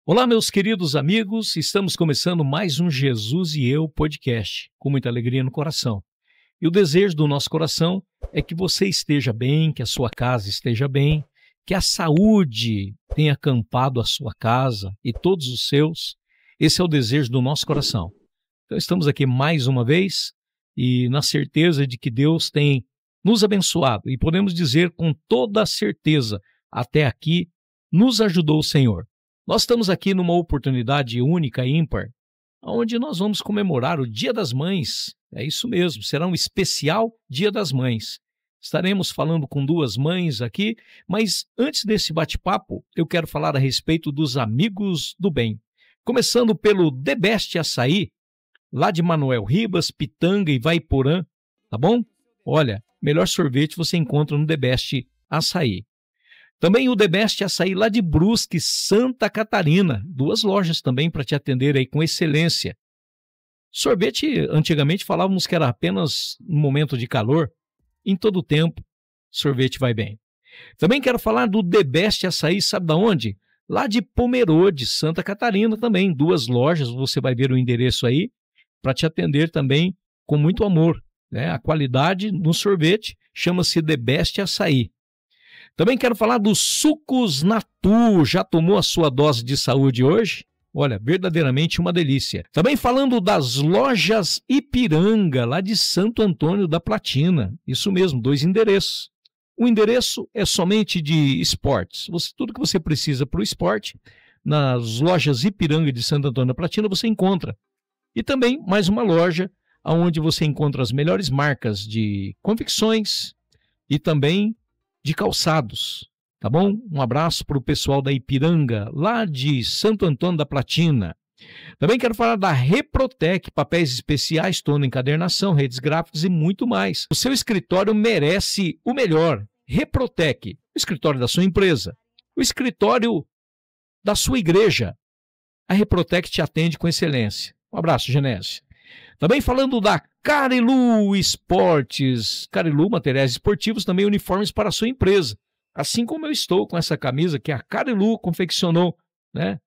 Olá, meus queridos amigos, estamos começando mais um Jesus e Eu podcast, com muita alegria no coração. E o desejo do nosso coração é que você esteja bem, que a sua casa esteja bem, que a saúde tenha acampado a sua casa e todos os seus. Esse é o desejo do nosso coração. Então estamos aqui mais uma vez e na certeza de que Deus tem nos abençoado e podemos dizer com toda a certeza, até aqui nos ajudou o Senhor. Nós estamos aqui numa oportunidade única e ímpar, onde nós vamos comemorar o Dia das Mães. É isso mesmo, será um especial Dia das Mães. Estaremos falando com duas mães aqui, mas antes desse bate-papo, eu quero falar a respeito dos amigos do bem. Começando pelo The Best Açaí, lá de Manoel Ribas, Pitanga e Vaiporã, tá bom? Olha, melhor sorvete você encontra no The Best Açaí. Também o The Best Açaí lá de Brusque, Santa Catarina. Duas lojas também para te atender aí com excelência. Sorvete, antigamente falávamos que era apenas no momento de calor. Em todo tempo, sorvete vai bem. Também quero falar do The Best Açaí, sabe de onde? Lá de Pomerode, Santa Catarina também. Duas lojas, você vai ver o endereço aí, para te atender também com muito amor, né? A qualidade no sorvete chama-se The Best Açaí. Também quero falar dos sucos Natu. Já tomou a sua dose de saúde hoje? Olha, verdadeiramente uma delícia. Também falando das lojas Ipiranga, lá de Santo Antônio da Platina. Isso mesmo, 2 endereços. O endereço é somente de esportes. Tudo que você precisa para o esporte, nas lojas Ipiranga de Santo Antônio da Platina, você encontra. E também mais uma loja onde você encontra as melhores marcas de confecções e também de calçados, tá bom? Um abraço para o pessoal da Ipiranga, lá de Santo Antônio da Platina. Também quero falar da Reprotec, papéis especiais, tono encadernação, redes gráficas e muito mais. O seu escritório merece o melhor. Reprotec, o escritório da sua empresa, o escritório da sua igreja. A Reprotec te atende com excelência. Um abraço, Genésio. Também falando da Carilu Esportes, Carilu Materiais Esportivos, também uniformes para a sua empresa. Assim como eu estou com essa camisa que a Carilu confeccionou, né?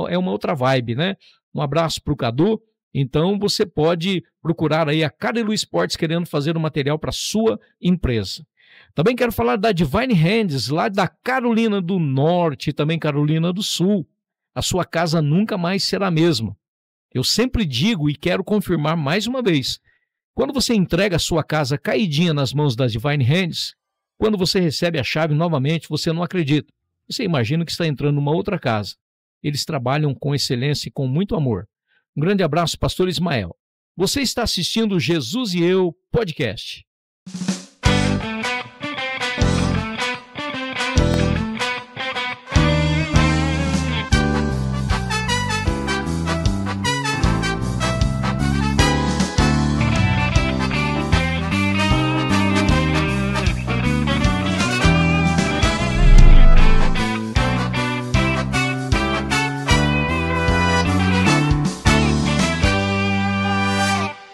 É uma outra vibe, né? Um abraço para o Cadu. Então você pode procurar aí a Carilu Esportes querendo fazer um material para a sua empresa. Também quero falar da Divine Hands, lá da Carolina do Norte e também Carolina do Sul. A sua casa nunca mais será a mesma. Eu sempre digo e quero confirmar mais uma vez, quando você entrega a sua casa caidinha nas mãos das Divine Hands, quando você recebe a chave novamente, você não acredita. Você imagina que está entrando numa outra casa. Eles trabalham com excelência e com muito amor. Um grande abraço, Pastor Ismael. Você está assistindo Jesus e Eu podcast.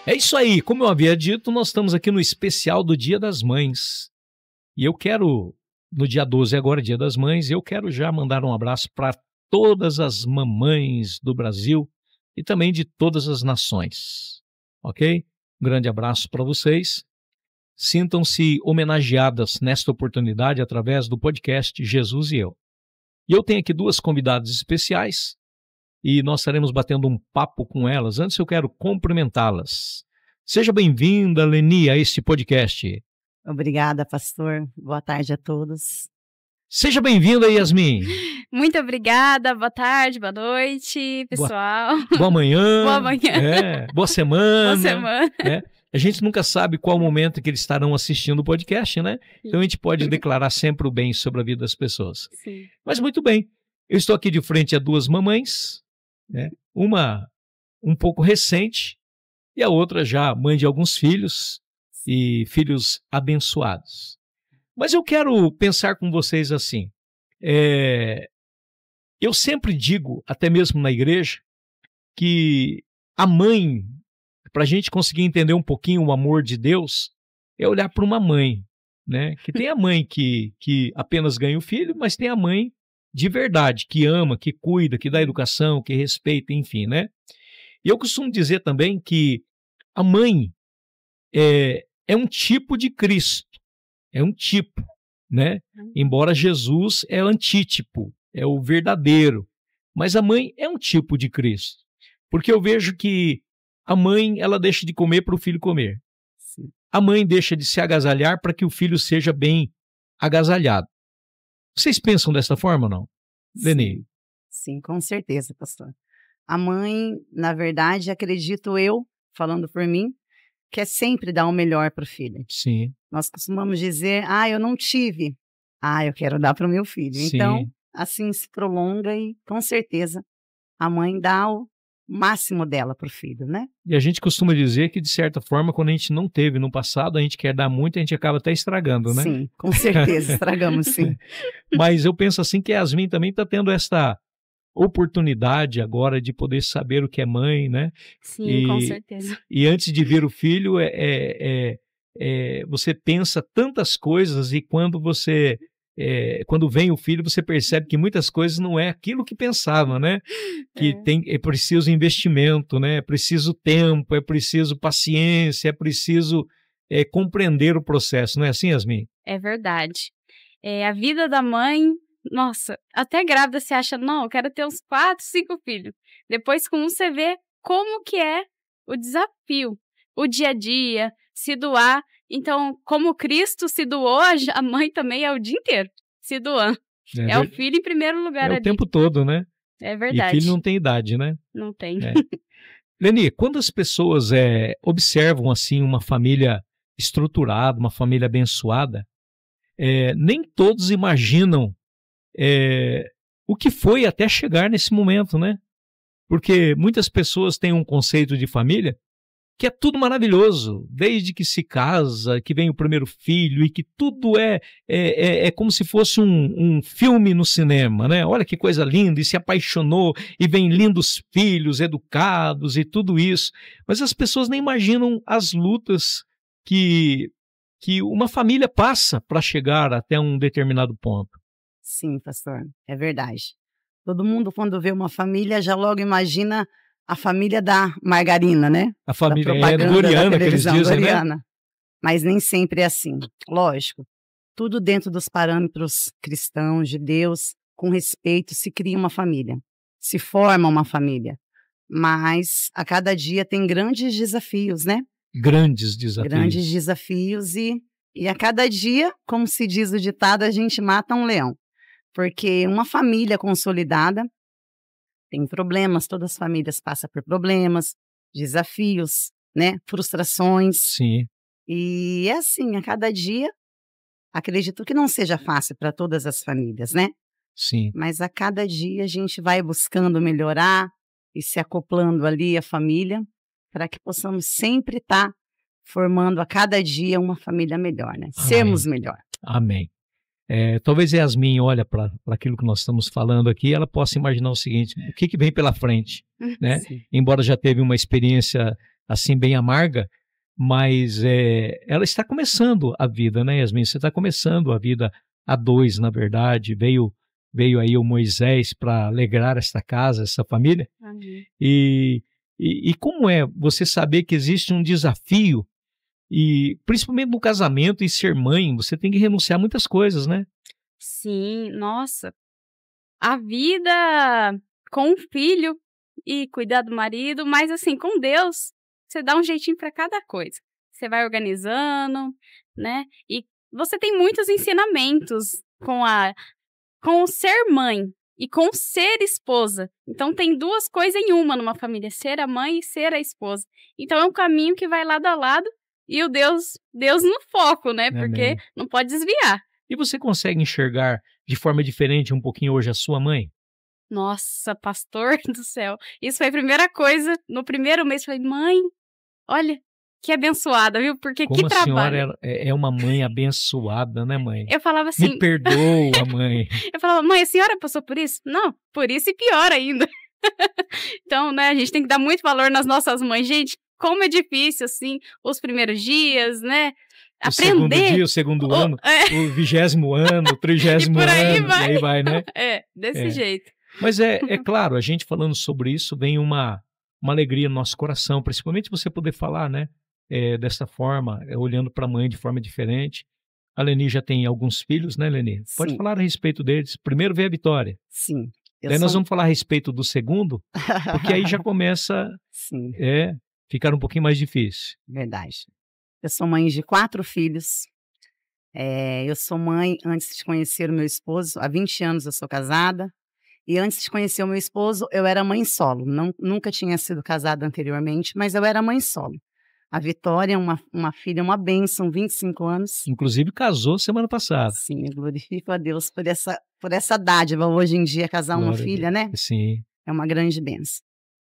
É isso aí, como eu havia dito, nós estamos aqui no especial do Dia das Mães. E eu quero, no dia 12 agora, Dia das Mães, eu quero já mandar um abraço para todas as mamães do Brasil e também de todas as nações, ok? Um grande abraço para vocês. Sintam-se homenageadas nesta oportunidade através do podcast Jesus e Eu. E eu tenho aqui duas convidadas especiais, e nós estaremos batendo um papo com elas. Antes eu quero cumprimentá-las. Seja bem-vinda, Leni, a este podcast. Obrigada, pastor. Boa tarde a todos. Seja bem-vinda, Yasmin. Muito obrigada. Boa tarde, boa noite, pessoal. Boa manhã. Boa manhã. Boa semana. Boa semana. A gente nunca sabe qual momento que eles estarão assistindo o podcast, né? Então a gente pode declarar sempre o bem sobre a vida das pessoas. Sim. Mas muito bem. Eu estou aqui de frente a duas mamães, né? Uma um pouco recente e a outra já mãe de alguns filhos e filhos abençoados. Mas eu quero pensar com vocês assim, eu sempre digo, até mesmo na igreja, que a mãe, para a gente conseguir entender um pouquinho o amor de Deus, é olhar para uma mãe, né? Que tem a mãe que apenas ganha o filho, mas tem a mãe de verdade, que ama, que cuida, que dá educação, que respeita, enfim, né? E eu costumo dizer também que a mãe é um tipo de Cristo, é um tipo, né? Embora Jesus é o antítipo, é o verdadeiro, mas a mãe é um tipo de Cristo, porque eu vejo que a mãe, ela deixa de comer para o filho comer. Sim. A mãe deixa de se agasalhar para que o filho seja bem agasalhado. Vocês pensam dessa forma ou não? Leni? Sim, com certeza, pastor. A mãe, na verdade, acredito eu, falando por mim, quer sempre dar o melhor para o filho. Sim. Nós costumamos dizer, eu não tive. Eu quero dar para o meu filho. Sim. Então, assim se prolonga e, com certeza, a mãe dá o máximo dela para o filho, né? E a gente costuma dizer que, de certa forma, quando a gente não teve no passado, a gente quer dar muito, a gente acaba até estragando, né? Sim, com certeza, estragamos sim. Mas eu penso assim que a Yasmin também está tendo esta oportunidade agora de poder saber o que é mãe, né? Sim, com certeza. E antes de ver o filho, você pensa tantas coisas e quando vem o filho, você percebe que muitas coisas não é aquilo que pensava, né? Que é preciso investimento, né? É preciso tempo, é preciso paciência, é preciso compreender o processo, não é assim, Yasmin? É verdade. A vida da mãe, nossa, até grávida você acha, não, eu quero ter uns 4, 5 filhos. Depois com um você vê como que é o desafio, o dia a dia, se doar. Então, como Cristo se doou, a mãe também é o dia inteiro se doando. É o filho em primeiro lugar ali. É o tempo todo, né? É verdade. E filho não tem idade, né? Não tem. Leni, quando as pessoas observam assim uma família estruturada, uma família abençoada, nem todos imaginam o que foi até chegar nesse momento, né? Porque muitas pessoas têm um conceito de família que é tudo maravilhoso, desde que se casa, que vem o primeiro filho e que tudo é como se fosse um filme no cinema, né? Olha que coisa linda, e se apaixonou, e vem lindos filhos, educados e tudo isso. Mas as pessoas nem imaginam as lutas que uma família passa para chegar até um determinado ponto. Sim, pastor, é verdade. Todo mundo, quando vê uma família, já logo imagina a família da margarina, né? A família Goriana, que eles dizem, Goriana. né? Mas nem sempre é assim. Lógico, tudo dentro dos parâmetros cristãos, de Deus, com respeito, se cria uma família, se forma uma família. Mas a cada dia tem grandes desafios, né? Grandes desafios. Grandes desafios e a cada dia, como se diz o ditado, a gente mata um leão. Porque uma família consolidada tem problemas, todas as famílias passam por problemas, desafios, né? Frustrações. Sim. E é assim, a cada dia, acredito que não seja fácil para todas as famílias, né? Sim. Mas a cada dia a gente vai buscando melhorar e se acoplando ali à família para que possamos sempre estar formando a cada dia uma família melhor, né? Amém. Sermos melhor. Amém. Talvez Yasmin olha para aquilo que nós estamos falando aqui, ela possa imaginar o seguinte, o que vem pela frente, né? Embora já teve uma experiência assim bem amarga, mas ela está começando a vida, né, Yasmin? Você está começando a vida a dois, na verdade. Veio aí o Moisés para alegrar esta casa, essa família. Amém. E como é você saber que existe um desafio, e principalmente no casamento e ser mãe, você tem que renunciar a muitas coisas, né? Sim, nossa. A vida com o filho e cuidar do marido, mas assim, com Deus, você dá um jeitinho para cada coisa. Você vai organizando, né? E você tem muitos ensinamentos com o ser mãe e com o ser esposa. Então tem duas coisas em uma numa família, ser a mãe e ser a esposa. Então é um caminho que vai lado a lado e o Deus no foco, né? Porque Amém. não pode desviar. E você consegue enxergar de forma diferente um pouquinho hoje a sua mãe? Nossa, pastor do céu. Isso foi a primeira coisa. No primeiro mês, falei, mãe, olha, que abençoada, viu? Porque Como que a trabalho. senhora é uma mãe abençoada, né, mãe? Eu falava assim... Me perdoa, mãe. Eu falava, mãe, a senhora passou por isso? Não, por isso e pior ainda. Então, né, a gente tem que dar muito valor nas nossas mães. Gente, como é difícil, assim, os primeiros dias, né? o segundo aprender. dia, o segundo ano, o 20º ano, o 30º E por aí ano, vai. e aí vai, né? Desse jeito. Mas é claro, a gente falando sobre isso, vem uma alegria no nosso coração, principalmente você poder falar, né, dessa forma, olhando para a mãe de forma diferente. A Leni já tem alguns filhos, né, Leni? Pode Sim. falar a respeito deles. Primeiro vem a Vitória. Sim. Daí nós vamos falar a respeito do segundo, porque aí já começa Sim, ficar um pouquinho mais difícil. verdade. Eu sou mãe de 4 filhos. Eu sou mãe antes de conhecer o meu esposo. Há 20 anos eu sou casada. E antes de conhecer o meu esposo, eu era mãe solo. Nunca tinha sido casada anteriormente, mas eu era mãe solo. A Vitória é uma filha, uma bênção, 25 anos. Inclusive casou semana passada. Sim, eu glorifico a Deus por essa dádiva. Hoje em dia, casar uma Glória a filha, né? Sim. É uma grande bênção.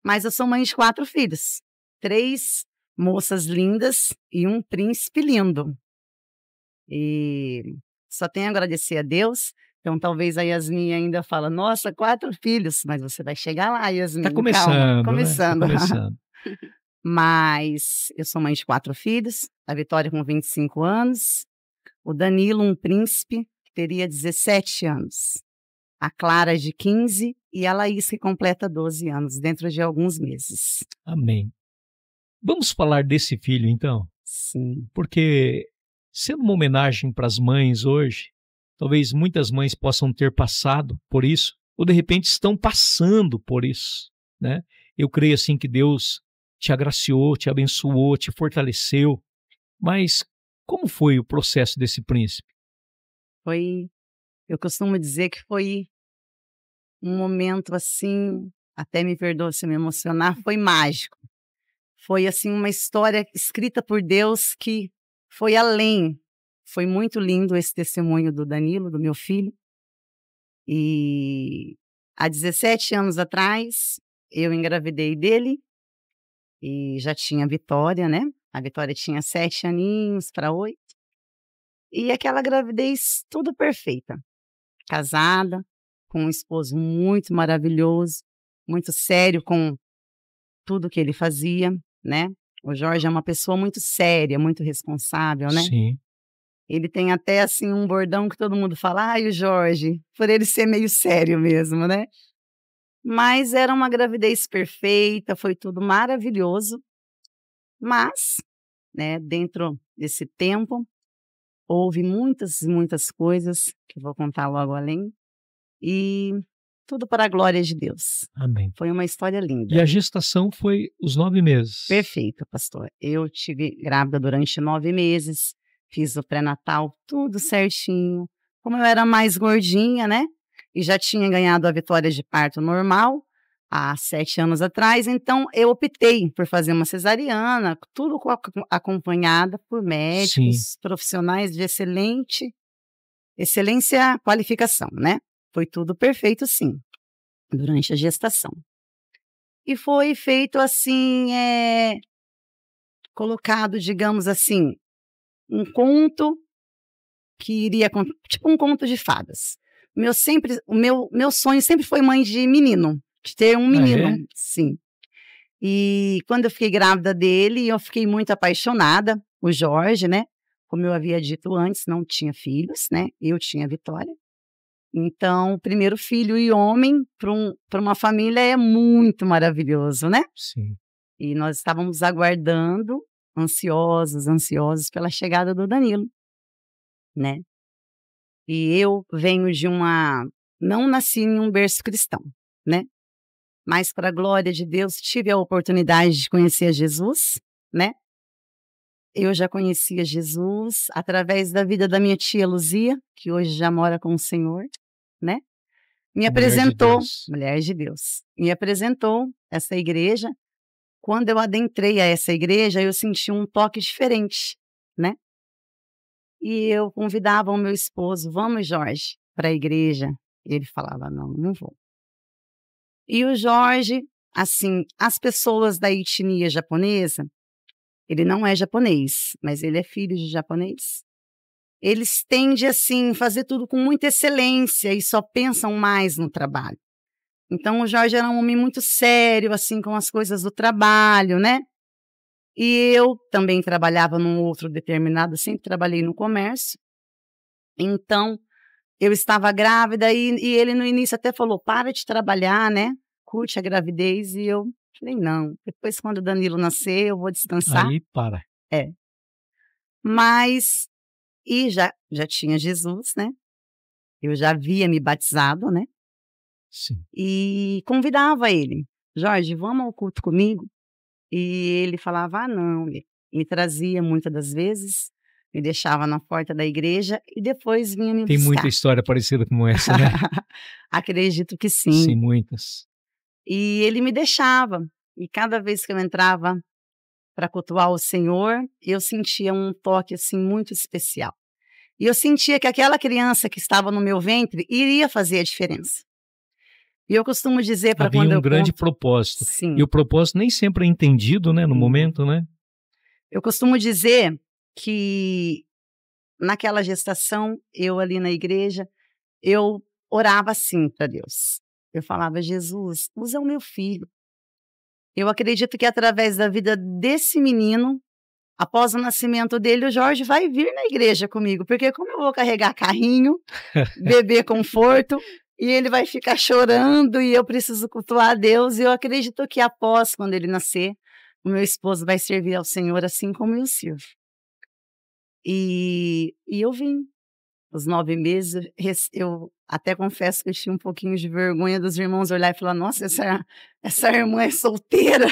Mas eu sou mãe de 4 filhos. 3 moças lindas e um príncipe lindo. E só tenho a agradecer a Deus. Então, talvez a Yasmin ainda fala, nossa, 4 filhos. Mas você vai chegar lá, Yasmin. Tá começando, calma. né? Começando. Tá começando. Mas eu sou mãe de 4 filhos. A Vitória com 25 anos. O Danilo, um príncipe, que teria 17 anos. A Clara, de 15. E a Laís, que completa 12 anos, dentro de alguns meses. Amém. Vamos falar desse filho, então? Sim. Porque, sendo uma homenagem para as mães hoje, talvez muitas mães possam ter passado por isso, ou de repente estão passando por isso, né? Eu creio assim que Deus te agraciou, te abençoou, te fortaleceu. Mas como foi o processo desse príncipe? Eu costumo dizer que foi um momento assim, até me perdoa se eu me emocionar, foi mágico. Foi assim uma história escrita por Deus que foi além. Foi muito lindo esse testemunho do Danilo, do meu filho. E há 17 anos atrás, eu engravidei dele e já tinha a Vitória, né? A Vitória tinha 7 aninhos para 8. E aquela gravidez tudo perfeita. Casada, com um esposo muito maravilhoso, muito sério com tudo que ele fazia, né? O Jorge é uma pessoa muito séria, muito responsável, né? Sim. Ele tem até, assim, um bordão que todo mundo fala, ai, o Jorge, por ele ser meio sério mesmo, né? Mas era uma gravidez perfeita, foi tudo maravilhoso. Mas, né, dentro desse tempo, houve muitas coisas, que eu vou contar logo além, e tudo para a glória de Deus. Amém. Foi uma história linda. E a gestação foi os 9 meses. Perfeito, pastor. Eu tive grávida durante 9 meses, fiz o pré-natal, tudo certinho. Como eu era mais gordinha, né? E já tinha ganhado a vitória de parto normal há 7 anos atrás, então eu optei por fazer uma cesariana, tudo acompanhada por médicos, profissionais de excelência qualificação, né? Foi tudo perfeito, sim, durante a gestação. E foi feito assim, colocado, digamos assim, um conto que iria, tipo um conto de fadas. O meu sonho sempre foi mãe de menino, de ter um menino, sim. E quando eu fiquei grávida dele, eu fiquei muito apaixonada, o Jorge, né? Como eu havia dito antes, não tinha filhos, né? Eu tinha a Vitória. Então, o primeiro filho e homem para uma família é muito maravilhoso, né? Sim. E nós estávamos aguardando, ansiosos pela chegada do Danilo, né? E eu venho não nasci em um berço cristão, né? Mas, para a glória de Deus, tive a oportunidade de conhecer Jesus, né? Eu já conhecia Jesus através da vida da minha tia Luzia, que hoje já mora com o Senhor, né? Me apresentou, mulher de Deus, me apresentou essa igreja. Quando eu adentrei a essa igreja, eu senti um toque diferente, né? E eu convidava o meu esposo, vamos, Jorge, para a igreja. E ele falava, não vou. E o Jorge, assim, as pessoas da etnia japonesa, ele não é japonês, mas ele é filho de japonês. Eles tendem, assim, fazer tudo com muita excelência e só pensam mais no trabalho. Então, o Jorge era um homem muito sério, assim, com as coisas do trabalho, né? E eu também trabalhava num outro determinado, sempre trabalhei no comércio. Então, eu estava grávida e ele no início até falou, para de trabalhar, né? Curte a gravidez. E eu falei, não, depois quando o Danilo nascer, eu vou descansar. Aí para. Mas, e já tinha Jesus, né? Eu já havia me batizado, né? Sim. E convidava ele, Jorge, vamos ao culto comigo? E ele falava, não, me trazia muitas das vezes, me deixava na porta da igreja e depois vinha me Tem buscar. muita história parecida como essa, né? Acredito que sim. Sim, muitas. E ele me deixava, e cada vez que eu entrava para cultuar o Senhor, eu sentia um toque assim muito especial. E eu sentia que aquela criança que estava no meu ventre iria fazer a diferença. E eu costumo dizer para quando havia eu um grande conto... propósito. Sim. E o propósito nem sempre é entendido, né, no momento, né? Eu costumo dizer que naquela gestação, eu ali na igreja, eu orava assim para Deus. Eu falava, Jesus, usa o meu filho. Eu acredito que através da vida desse menino, após o nascimento dele, o Jorge vai vir na igreja comigo, porque como eu vou carregar carrinho, beber conforto, e ele vai ficar chorando e eu preciso cultuar a Deus, e eu acredito que após, quando ele nascer, o meu esposo vai servir ao Senhor assim como eu sirvo. E eu vim. Os 9 meses, eu até confesso que eu tinha um pouquinho de vergonha dos irmãos olhar e falar, nossa, essa irmã é solteira,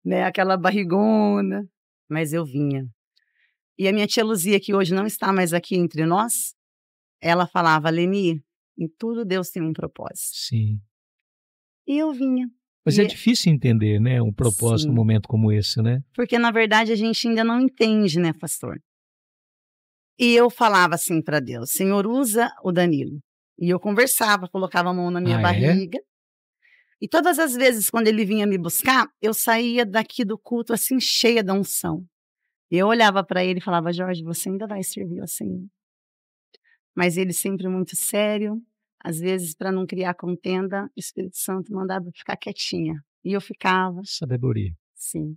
né? Aquela barrigona. Mas eu vinha. E a minha tia Luzia, que hoje não está mais aqui entre nós, ela falava, Leni, em tudo Deus tem um propósito. Sim. E eu vinha. Mas é difícil entender, né, um propósito num momento como esse, né? Porque, na verdade, a gente ainda não entende, né, pastor? E eu falava assim para Deus, Senhor, usa o Danilo. E eu conversava, colocava a mão na minha barriga. E todas as vezes, quando ele vinha me buscar, eu saía daqui do culto assim, cheia da unção. E eu olhava para ele e falava, Jorge, você ainda vai servir ao Senhor. Mas ele sempre muito sério. Às vezes, para não criar contenda, o Espírito Santo mandava eu ficar quietinha. E eu ficava. Sabedoria. Sim.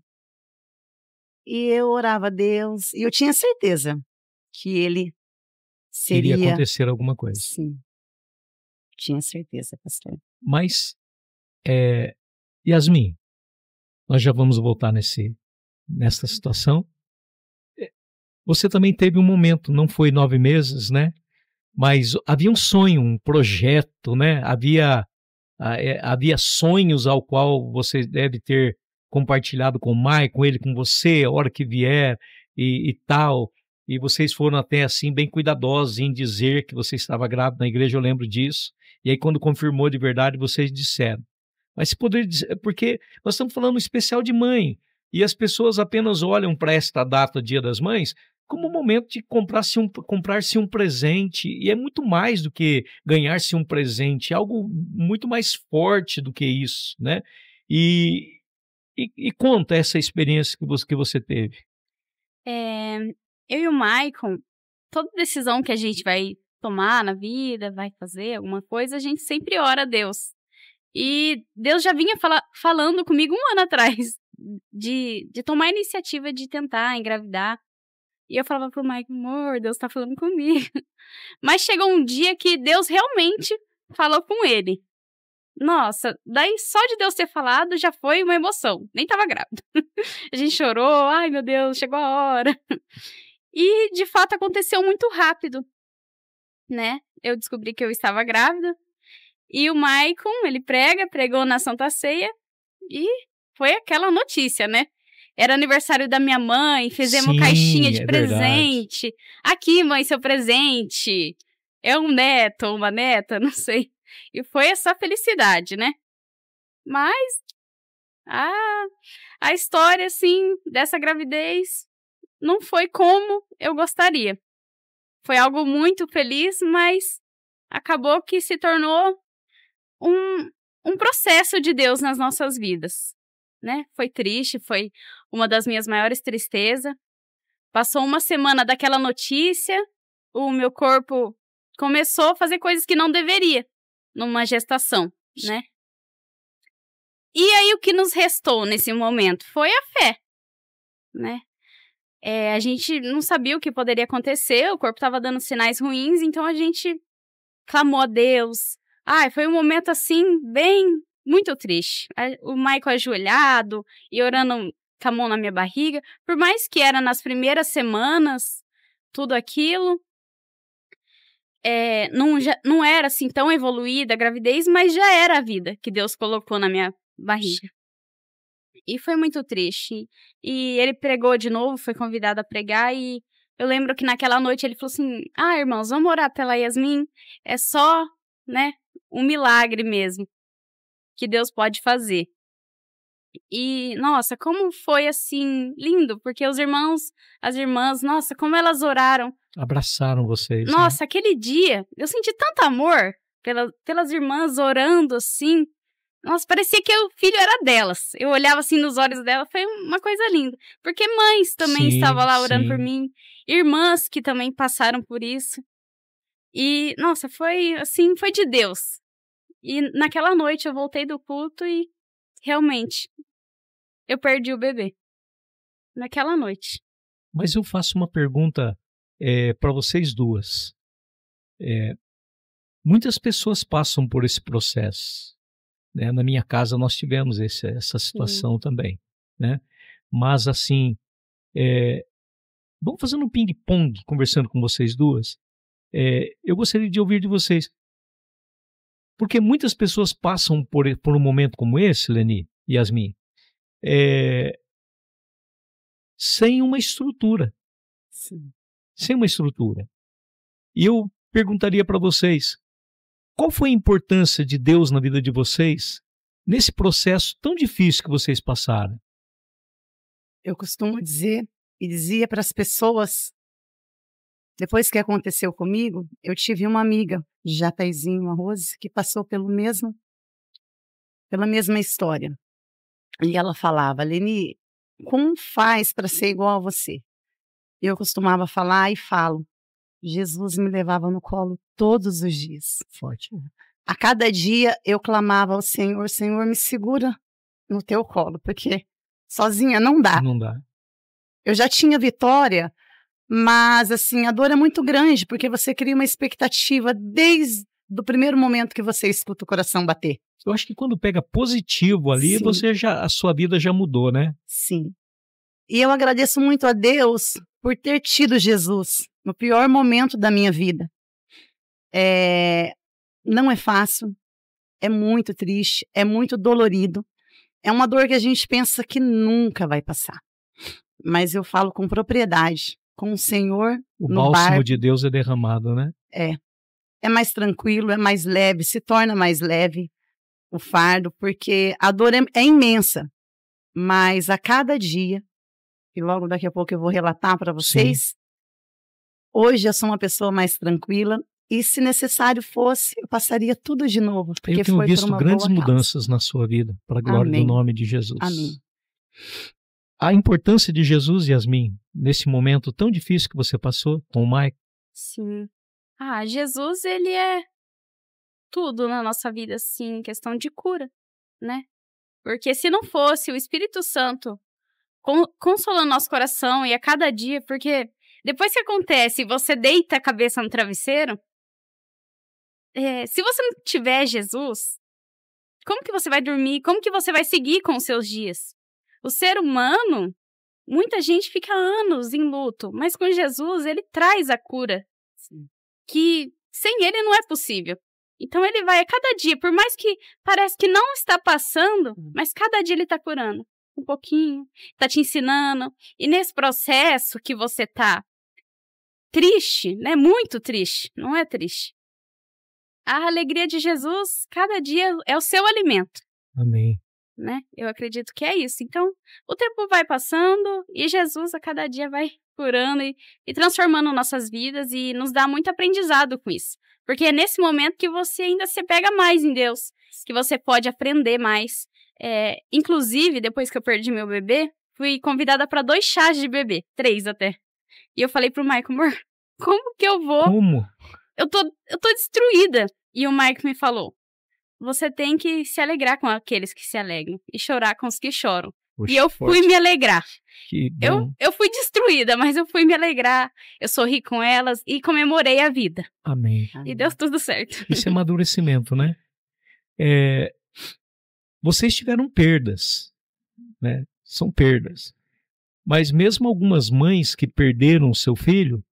E eu orava a Deus. E eu tinha certeza que ele seria... Iria acontecer alguma coisa. Sim. Tinha certeza, pastor. Mas, Yasmin, nós já vamos voltar nessa situação. Você também teve um momento, não foi 9 meses, né? Mas havia um sonho, um projeto, né? Havia sonhos ao qual você deve ter compartilhado com o Maicon, ele com você, a hora que vier e tal. E vocês foram até assim bem cuidadosos em dizer que você estava grávida na igreja, eu lembro disso. E aí quando confirmou de verdade, vocês disseram. Mas se poderia dizer, porque nós estamos falando especial de mãe, e as pessoas apenas olham para esta data, Dia das Mães, como um momento de comprar-se um presente, e é muito mais do que ganhar-se um presente, é algo muito mais forte do que isso, né? E conta essa experiência que você teve. Eu e o Maicon, toda decisão que a gente vai tomar na vida, vai fazer alguma coisa, a gente sempre ora a Deus. E Deus já vinha falando comigo 1 ano atrás de tomar a iniciativa de tentar engravidar. E eu falava pro Maicon, amor, Deus tá falando comigo. Mas chegou um dia que Deus realmente falou com ele. Nossa, daí só de Deus ter falado já foi uma emoção. Nem tava grávida. A gente chorou, ai meu Deus, chegou a hora. E de fato aconteceu muito rápido, né? Eu descobri que eu estava grávida. E o Maicon, ele pregou na Santa Ceia. E foi aquela notícia, né? Era aniversário da minha mãe, fizemos uma caixinha de presente. Verdade. Aqui, mãe, seu presente. É um neto ou uma neta, não sei. E foi essa felicidade, né? Mas a história, assim, dessa gravidez não foi como eu gostaria. Foi algo muito feliz, mas acabou que se tornou um processo de Deus nas nossas vidas, né? Foi triste, foi uma das minhas maiores tristezas. Passou 1 semana daquela notícia, o meu corpo começou a fazer coisas que não deveria numa gestação, né? E aí o que nos restou nesse momento foi a fé. né? A gente não sabia o que poderia acontecer, o corpo estava dando sinais ruins, então a gente clamou a Deus. Foi um momento, assim, muito triste. O Michael ajoelhado e orando com a mão na minha barriga. Por mais que era nas primeiras semanas, tudo aquilo, não era, assim, tão evoluída a gravidez, mas já era a vida que Deus colocou na minha barriga. E foi muito triste. E ele pregou de novo, foi convidado a pregar, e eu lembro que naquela noite ele falou assim, irmãos, vamos orar pela Yasmin, é só, né, um milagre mesmo que Deus pode fazer. E, nossa, como foi, assim, lindo, porque as irmãs, nossa, como elas oraram. Abraçaram vocês. Nossa, né? Aquele dia, eu senti tanto amor pelas irmãs orando, assim. Nossa, parecia que o filho era delas. Eu olhava assim nos olhos dela, foi uma coisa linda. Porque mães também estavam lá orando por mim. Irmãs que também passaram por isso. E, nossa, foi assim, foi de Deus. E naquela noite eu voltei do culto e realmente eu perdi o bebê. Naquela noite. Mas eu faço uma pergunta para vocês duas. Muitas pessoas passam por esse processo. Né? Na minha casa nós tivemos essa situação também, né? Mas assim, vamos fazendo um ping-pong, conversando com vocês duas. Eu gostaria de ouvir de vocês, porque muitas pessoas passam por um momento como esse, Leni e Yasmin, sem uma estrutura. Sim. Sem uma estrutura. E eu perguntaria para vocês, qual foi a importância de Deus na vida de vocês nesse processo tão difícil que vocês passaram? Eu costumo dizer e dizia para as pessoas, depois que aconteceu comigo, eu tive uma amiga, Jataizinho, a Rose, que passou pela mesma história. E ela falava, Leni, como faz para ser igual a você? Eu costumava falar e falo, Jesus me levava no colo todos os dias. Forte. A cada dia eu clamava ao Senhor, Senhor, me segura no teu colo, porque sozinha não dá. Não dá. Eu já tinha vitória, mas assim, a dor é muito grande, porque você cria uma expectativa desde o primeiro momento que você escuta o coração bater. Eu acho que quando pega positivo ali, Sim. a sua vida já mudou, né? Sim. E eu agradeço muito a Deus por ter tido Jesus no pior momento da minha vida. Não é fácil, é muito triste, é muito dolorido. É uma dor que a gente pensa que nunca vai passar. Mas eu falo com propriedade, com o Senhor no bálsamo barco. de Deus é derramado, né? É mais tranquilo, é mais leve, se torna mais leve o fardo, porque a dor é imensa. Mas a cada dia, e logo daqui a pouco eu vou relatar para vocês, hoje eu sou uma pessoa mais tranquila, e se necessário fosse, eu passaria tudo de novo. Porque eu tenho foi visto por uma grandes boa mudanças na sua vida, para a glória do nome de Jesus. Amém. A importância de Jesus, Yasmin, nesse momento tão difícil que você passou com o Mike. Sim. Jesus, ele é tudo na nossa vida, assim, em questão de cura, né? Porque se não fosse o Espírito Santo consolando nosso coração e a cada dia, porque depois que acontece, você deita a cabeça no travesseiro, se você não tiver Jesus, como que você vai dormir? Como que você vai seguir com os seus dias? O ser humano, muita gente fica anos em luto, mas com Jesus, ele traz a cura. Sim. Que sem ele não é possível. Então ele vai a cada dia, por mais que parece que não está passando, mas cada dia ele está curando um pouquinho, está te ensinando. E nesse processo que você está triste, né? Muito triste, não é triste. A alegria de Jesus, cada dia é o seu alimento. Amém. Né? Eu acredito que é isso. Então, o tempo vai passando e Jesus a cada dia vai curando e transformando nossas vidas e nos dá muito aprendizado com isso. Porque é nesse momento que você ainda se pega mais em Deus, que você pode aprender mais. Inclusive, depois que eu perdi meu bebê, fui convidada para 2 chás de bebê, 3 até. E eu falei pro Michael, amor, como que eu vou? Como? Eu tô destruída. E o Michael me falou, você tem que se alegrar com aqueles que se alegram e chorar com os que choram. Poxa, E eu fui forte. me alegrar. Que bom. Eu fui destruída, mas eu fui me alegrar. Eu sorri com elas e comemorei a vida. Amém. E deu tudo certo. Isso é amadurecimento, né? É, vocês tiveram perdas, né? São perdas. Mas mesmo algumas mães que perderam o seu filho,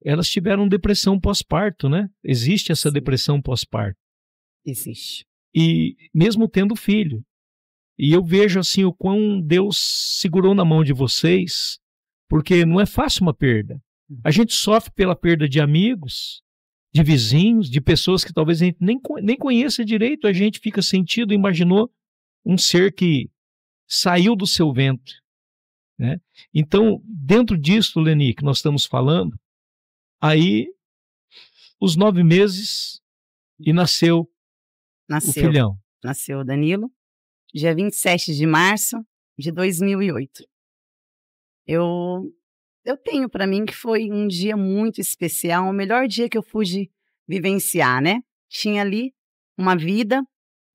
elas tiveram depressão pós-parto, né? Existe essa depressão pós-parto. Existe. E mesmo tendo filho. E eu vejo assim o quão Deus segurou na mão de vocês, porque não é fácil uma perda. A gente sofre pela perda de amigos, de vizinhos, de pessoas que talvez a gente nem conheça direito, a gente fica sentido, imaginou um ser que saiu do seu ventre, né? Então, dentro disso, Leni, que nós estamos falando, aí os 9 meses e nasceu o filhão. Nasceu o Danilo, dia 27 de março de 2008. Eu tenho para mim que foi um dia muito especial, o melhor dia que eu pude vivenciar, né? Tinha ali uma vida,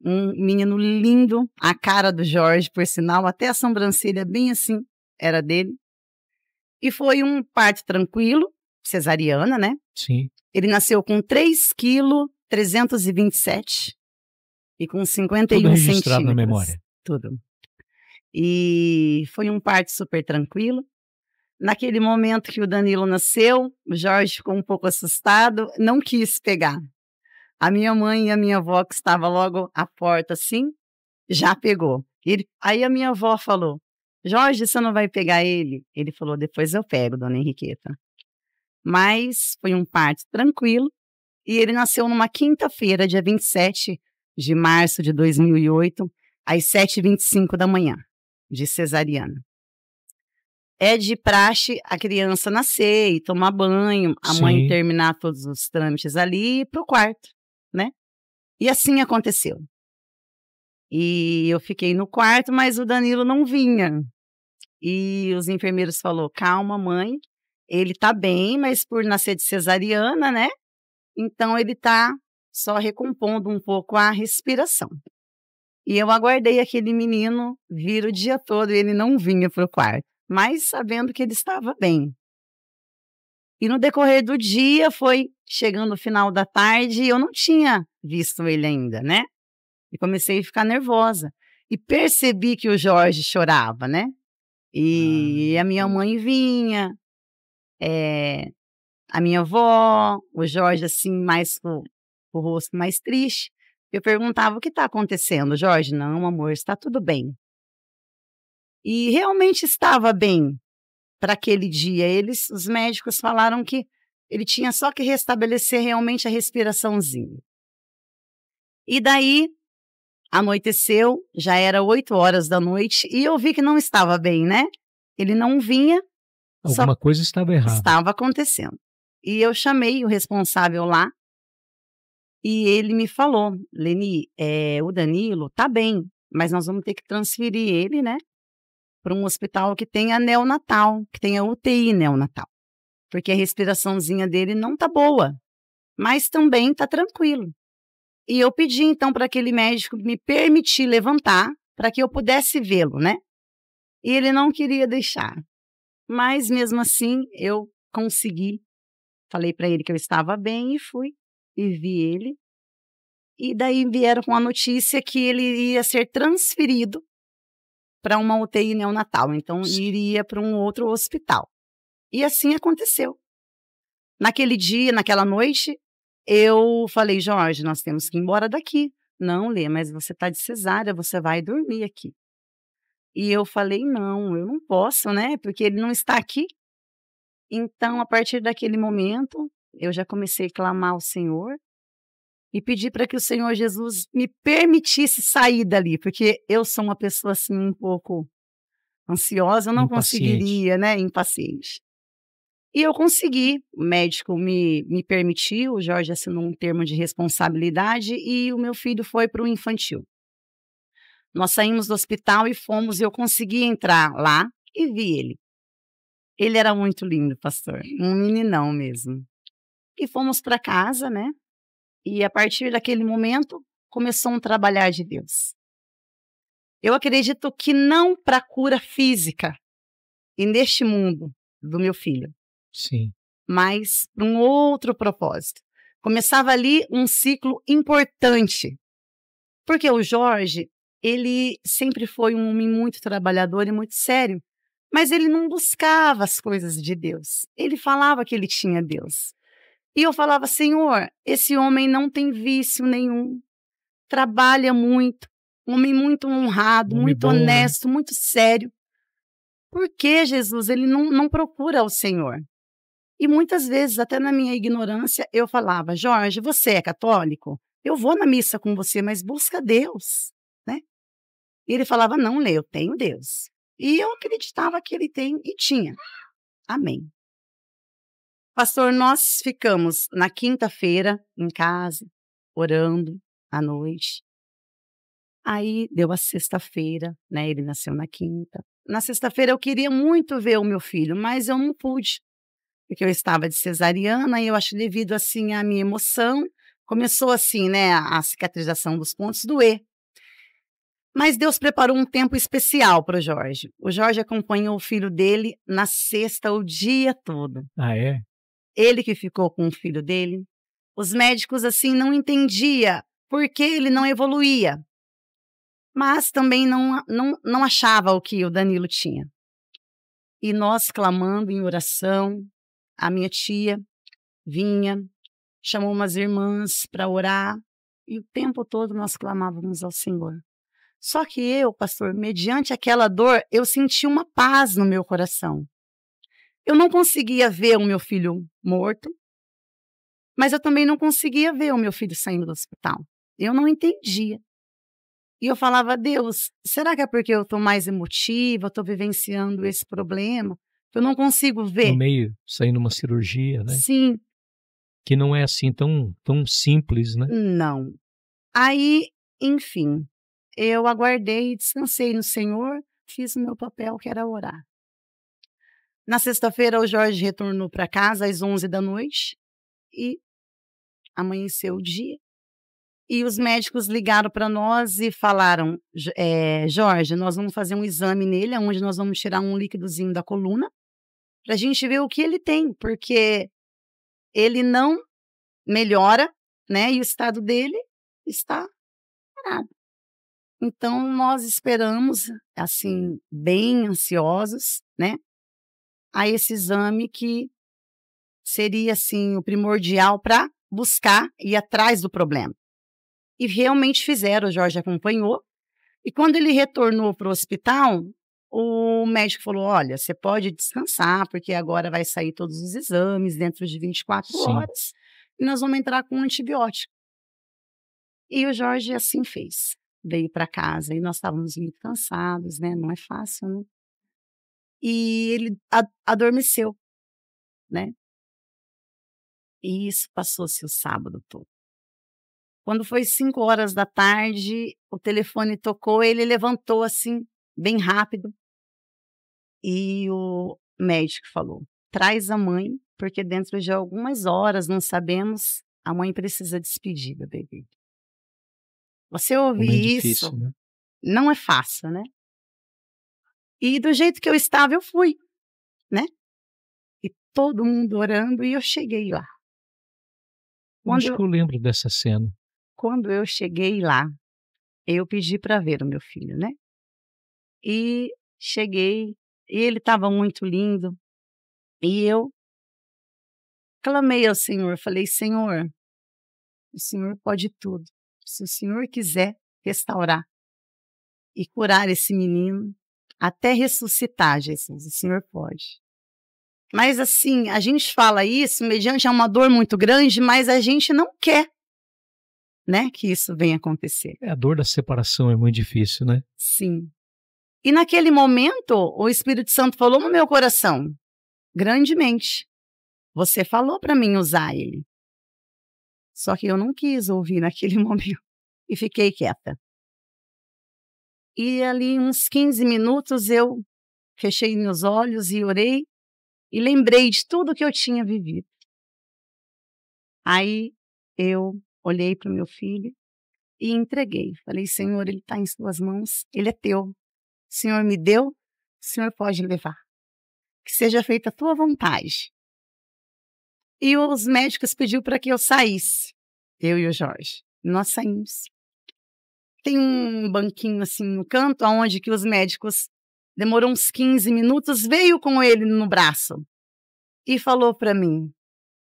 um menino lindo, a cara do Jorge, por sinal, até a sobrancelha bem assim, era dele. E foi um parto tranquilo, cesariana, né? Sim. Ele nasceu com 3,327 kg e com 51 Tudo registrado centímetros. na memória. Tudo. E foi um parto super tranquilo. Naquele momento que o Danilo nasceu, o Jorge ficou um pouco assustado, não quis pegar. A minha mãe e a minha avó, que estava logo à porta assim, já pegou. Aí a minha avó falou, Jorge, você não vai pegar ele? Ele falou, depois eu pego, dona Henriqueta. Mas foi um parto tranquilo e ele nasceu numa quinta-feira, dia 27 de março de 2008, às 7h25 da manhã, de cesariana. É de praxe a criança nascer e tomar banho, a Sim. mãe terminar todos os trâmites ali e ir para o quarto, né? E assim aconteceu. E eu fiquei no quarto, mas o Danilo não vinha. E os enfermeiros falaram, calma mãe, ele tá bem, mas por nascer de cesariana, né? Então ele tá só recompondo um pouco a respiração. E eu aguardei aquele menino vir o dia todo e ele não vinha para o quarto, mas sabendo que ele estava bem. E no decorrer do dia, foi chegando o final da tarde e eu não tinha visto ele ainda, né? E comecei a ficar nervosa. E percebi que o Jorge chorava, né? E a minha mãe vinha, a minha avó, o Jorge assim, mais com o rosto mais triste. Eu perguntava, o que está acontecendo, Jorge? Não, amor, está tudo bem. E realmente estava bem para aquele dia. Os médicos falaram que ele tinha só que restabelecer realmente a respiraçãozinha. E daí, anoiteceu, já era 8 horas da noite, e eu vi que não estava bem, né? Ele não vinha. Alguma coisa estava errada. Estava acontecendo. E eu chamei o responsável lá, e ele me falou, Leni, o Danilo tá bem, mas nós vamos ter que transferir ele, né, para um hospital que tenha neonatal, que tenha UTI neonatal, porque a respiraçãozinha dele não tá boa, mas também tá tranquilo. E eu pedi então para aquele médico me permitir levantar para que eu pudesse vê-lo, né? E ele não queria deixar. Mas mesmo assim eu consegui. Falei para ele que eu estava bem e fui e vi ele. E daí vieram com a notícia que ele ia ser transferido para uma UTI neonatal. Então iria para um outro hospital. E assim aconteceu. Naquele dia, naquela noite, eu falei, Jorge, nós temos que ir embora daqui. Não, Lê, mas você está de cesárea, você vai dormir aqui. E eu falei, não, eu não posso, né? Porque ele não está aqui. Então, a partir daquele momento, eu já comecei a clamar ao Senhor e pedir para que o Senhor Jesus me permitisse sair dali, porque eu sou uma pessoa assim um pouco ansiosa, eu não conseguiria, né? Impaciente. E eu consegui, o médico me permitiu, o Jorge assinou um termo de responsabilidade e o meu filho foi para o infantil. Nós saímos do hospital e fomos, e eu consegui entrar lá e vi ele. Ele era muito lindo, pastor, um meninão mesmo. E fomos para casa, né? E a partir daquele momento, começou um trabalhar de Deus. Eu acredito que não para cura física e neste mundo do meu filho, Sim. mas para um outro propósito. Começava ali um ciclo importante, porque o Jorge, ele sempre foi um homem muito trabalhador e muito sério, mas ele não buscava as coisas de Deus. Ele falava que ele tinha Deus. E eu falava, Senhor, esse homem não tem vício nenhum, trabalha muito, um homem muito honrado, Homem muito bom, né? honesto, muito sério. Por que, Jesus, ele não procura o Senhor? E muitas vezes, até na minha ignorância, eu falava, Jorge, você é católico? Eu vou na missa com você, mas busca Deus, né? E ele falava, não, Lê, eu tenho Deus. E eu acreditava que ele tem e tinha. Amém. Pastor, nós ficamos na quinta-feira em casa, orando à noite. Aí deu a sexta-feira, né? Ele nasceu na quinta. Na sexta-feira eu queria muito ver o meu filho, mas eu não pude, porque eu estava de cesariana e eu acho que devido assim à minha emoção, começou assim, né, a cicatrização dos pontos doer. Mas Deus preparou um tempo especial para o Jorge. O Jorge acompanhou o filho dele na sexta o dia todo. Ah, é? Ele que ficou com o filho dele. Os médicos assim não entendiam por que ele não evoluía, mas também não achava o que o Danilo tinha. E nós clamando em oração, a minha tia vinha, chamou umas irmãs para orar, e o tempo todo nós clamávamos ao Senhor. Só que eu, pastor, mediante aquela dor, eu senti uma paz no meu coração. Eu não conseguia ver o meu filho morto, mas eu também não conseguia ver o meu filho saindo do hospital. Eu não entendia. E eu falava, Deus, será que é porque eu estou mais emotiva, estou vivenciando esse problema? Eu não consigo ver. No meio, saindo uma cirurgia, né? Sim. Que não é assim tão simples, né? Não. Aí, enfim, eu aguardei, descansei no Senhor, fiz o meu papel, que era orar. Na sexta-feira, o Jorge retornou para casa às 11 da noite e amanheceu o dia. E os médicos ligaram para nós e falaram, Jorge, nós vamos fazer um exame nele, onde nós vamos tirar um líquidozinho da coluna, para a gente ver o que ele tem, porque ele não melhora, né? E o estado dele está parado. Então, nós esperamos, assim, bem ansiosos, né? A esse exame que seria, assim, o primordial para buscar e ir atrás do problema. E realmente fizeram, o Jorge acompanhou. E quando ele retornou para o hospital, o médico falou, olha, você pode descansar, porque agora vai sair todos os exames dentro de 24 Sim. horas, e nós vamos entrar com um antibiótico. E o Jorge assim fez. Veio para casa e nós estávamos muito cansados, né? Não é fácil, né? E ele adormeceu, né? E isso passou-se o sábado todo. Quando foi 5 horas da tarde, o telefone tocou, ele levantou assim, bem rápido. E o médico falou, traz a mãe, porque dentro de algumas horas, não sabemos, a mãe precisa despedir do bebê. Você ouvir Como é isso, difícil, né? não é fácil, né? E do jeito que eu estava, eu fui, né? E todo mundo orando, e eu cheguei lá. Acho que eu lembro dessa cena. Quando eu cheguei lá, eu pedi para ver o meu filho, né? E cheguei, e ele estava muito lindo, e eu clamei ao Senhor, falei, Senhor, o Senhor pode tudo. Se o Senhor quiser restaurar e curar esse menino, até ressuscitar, Jesus, o Senhor pode. Mas assim, a gente fala isso mediante uma dor muito grande, mas a gente não quer, né, que isso venha acontecer. A dor da separação é muito difícil, né? Sim. E naquele momento, o Espírito Santo falou no meu coração, grandemente. Você falou para mim usar ele. Só que eu não quis ouvir naquele momento e fiquei quieta. E ali uns 15 minutos eu fechei meus olhos e orei e lembrei de tudo que eu tinha vivido. Aí eu olhei para o meu filho e entreguei. Falei, Senhor, ele está em suas mãos, ele é teu. O Senhor me deu, o Senhor pode levar. Que seja feita a tua vontade. E os médicos pediram para que eu saísse, eu e o Jorge. Nós saímos. Tem um banquinho assim no canto, onde que os médicos, demorou uns 15 minutos, veio com ele no braço e falou para mim,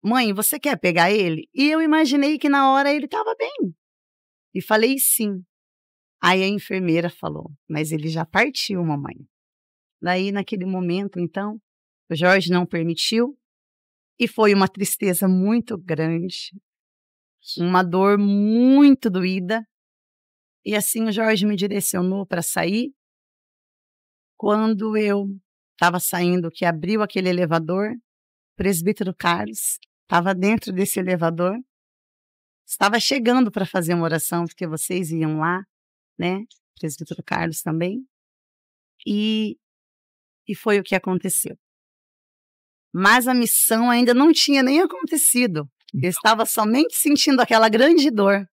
mãe, você quer pegar ele? E eu imaginei que na hora ele estava bem. E falei sim. Aí a enfermeira falou, mas ele já partiu, mamãe. Daí, naquele momento, então, o Jorge não permitiu. E foi uma tristeza muito grande. Uma dor muito doída. E assim o Jorge me direcionou para sair. Quando eu estava saindo, que abriu aquele elevador, o presbítero Carlos estava dentro desse elevador. Estava chegando para fazer uma oração, porque vocês iam lá, né? O presbítero Carlos também. E foi o que aconteceu. Mas a missão ainda não tinha nem acontecido. Eu estava somente sentindo aquela grande dor.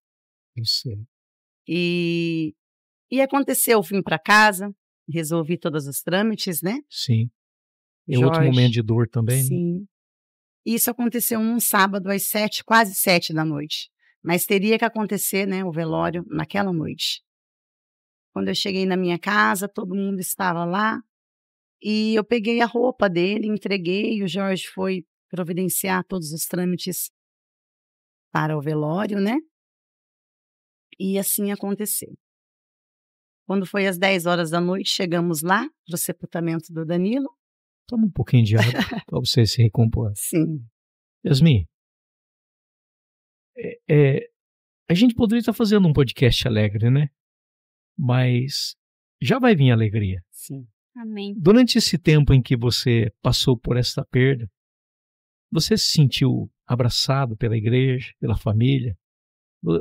E aconteceu, eu vim para casa, resolvi todos os trâmites, né? Sim. É outro momento de dor também, sim. Né? Isso aconteceu um sábado às 7, quase 7 da noite. Mas teria que acontecer, né, o velório naquela noite. Quando eu cheguei na minha casa, todo mundo estava lá. E eu peguei a roupa dele, entreguei, e o Jorge foi providenciar todos os trâmites para o velório, né? E assim aconteceu. Quando foi às 10 horas da noite, chegamos lá para o sepultamento do Danilo. Toma um pouquinho de água para você se recompor. Sim. Yasmin, a gente poderia estar fazendo um podcast alegre, né? Mas já vai vir alegria. Sim. Amém. Durante esse tempo em que você passou por essa perda, você se sentiu abraçado pela igreja, pela família?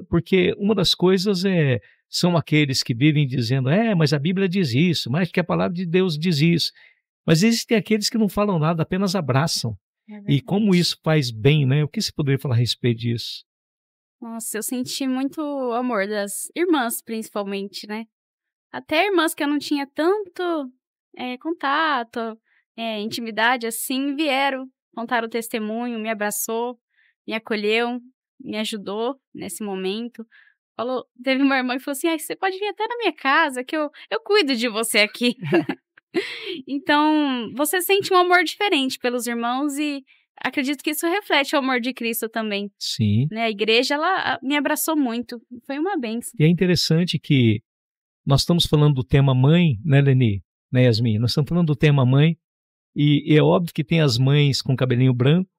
Porque uma das coisas são aqueles que vivem dizendo, mas a Bíblia diz isso, mas que a palavra de Deus diz isso. Mas existem aqueles que não falam nada, apenas abraçam. E como isso faz bem, né? O que você poderia falar a respeito disso? Nossa, eu senti muito amor das irmãs, principalmente, né? Até irmãs que eu não tinha tanto contato, intimidade, assim, vieram, contaram o testemunho, me abraçou, me acolheu, me ajudou nesse momento. Teve uma irmã que falou assim, você pode vir até na minha casa, que eu cuido de você aqui. Então, você sente um amor diferente pelos irmãos e acredito que isso reflete o amor de Cristo também. Sim. Né? A igreja, ela me abraçou muito, foi uma bênção. E é interessante que nós estamos falando do tema mãe, né, Leni? Né, Yasmin? Nós estamos falando do tema mãe e é óbvio que tem as mães com cabelinho branco,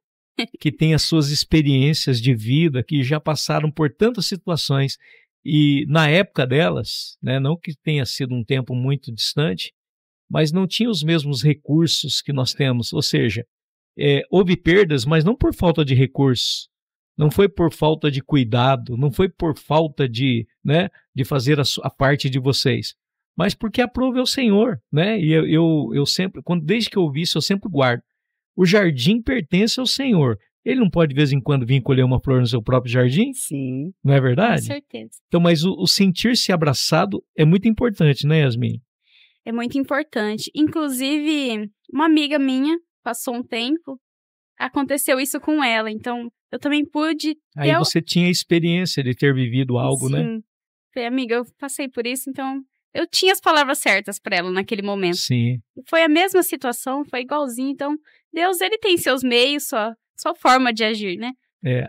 que têm as suas experiências de vida, que já passaram por tantas situações e na época delas, né, não que tenha sido um tempo muito distante, mas não tinha os mesmos recursos que nós temos, ou seja, houve perdas, mas não por falta de recursos, não foi por falta de cuidado, não foi por falta de fazer a parte de vocês, mas porque aprove o Senhor, né? E eu sempre, desde que eu ouvi isso, eu sempre guardo. O jardim pertence ao Senhor. Ele não pode de vez em quando vir colher uma flor no seu próprio jardim? Sim. Não é verdade? Com certeza. Então, mas o sentir-se abraçado é muito importante, né, Yasmin? É muito importante. Inclusive, uma amiga minha passou um tempo, aconteceu isso com ela, então eu também pude... Aí você tinha a experiência de ter vivido algo, Sim. né? Sim. Falei, amiga, eu passei por isso, então eu tinha as palavras certas para ela naquele momento. Sim. Foi a mesma situação, foi igualzinho, então Deus, ele tem seus meios, sua forma de agir, né?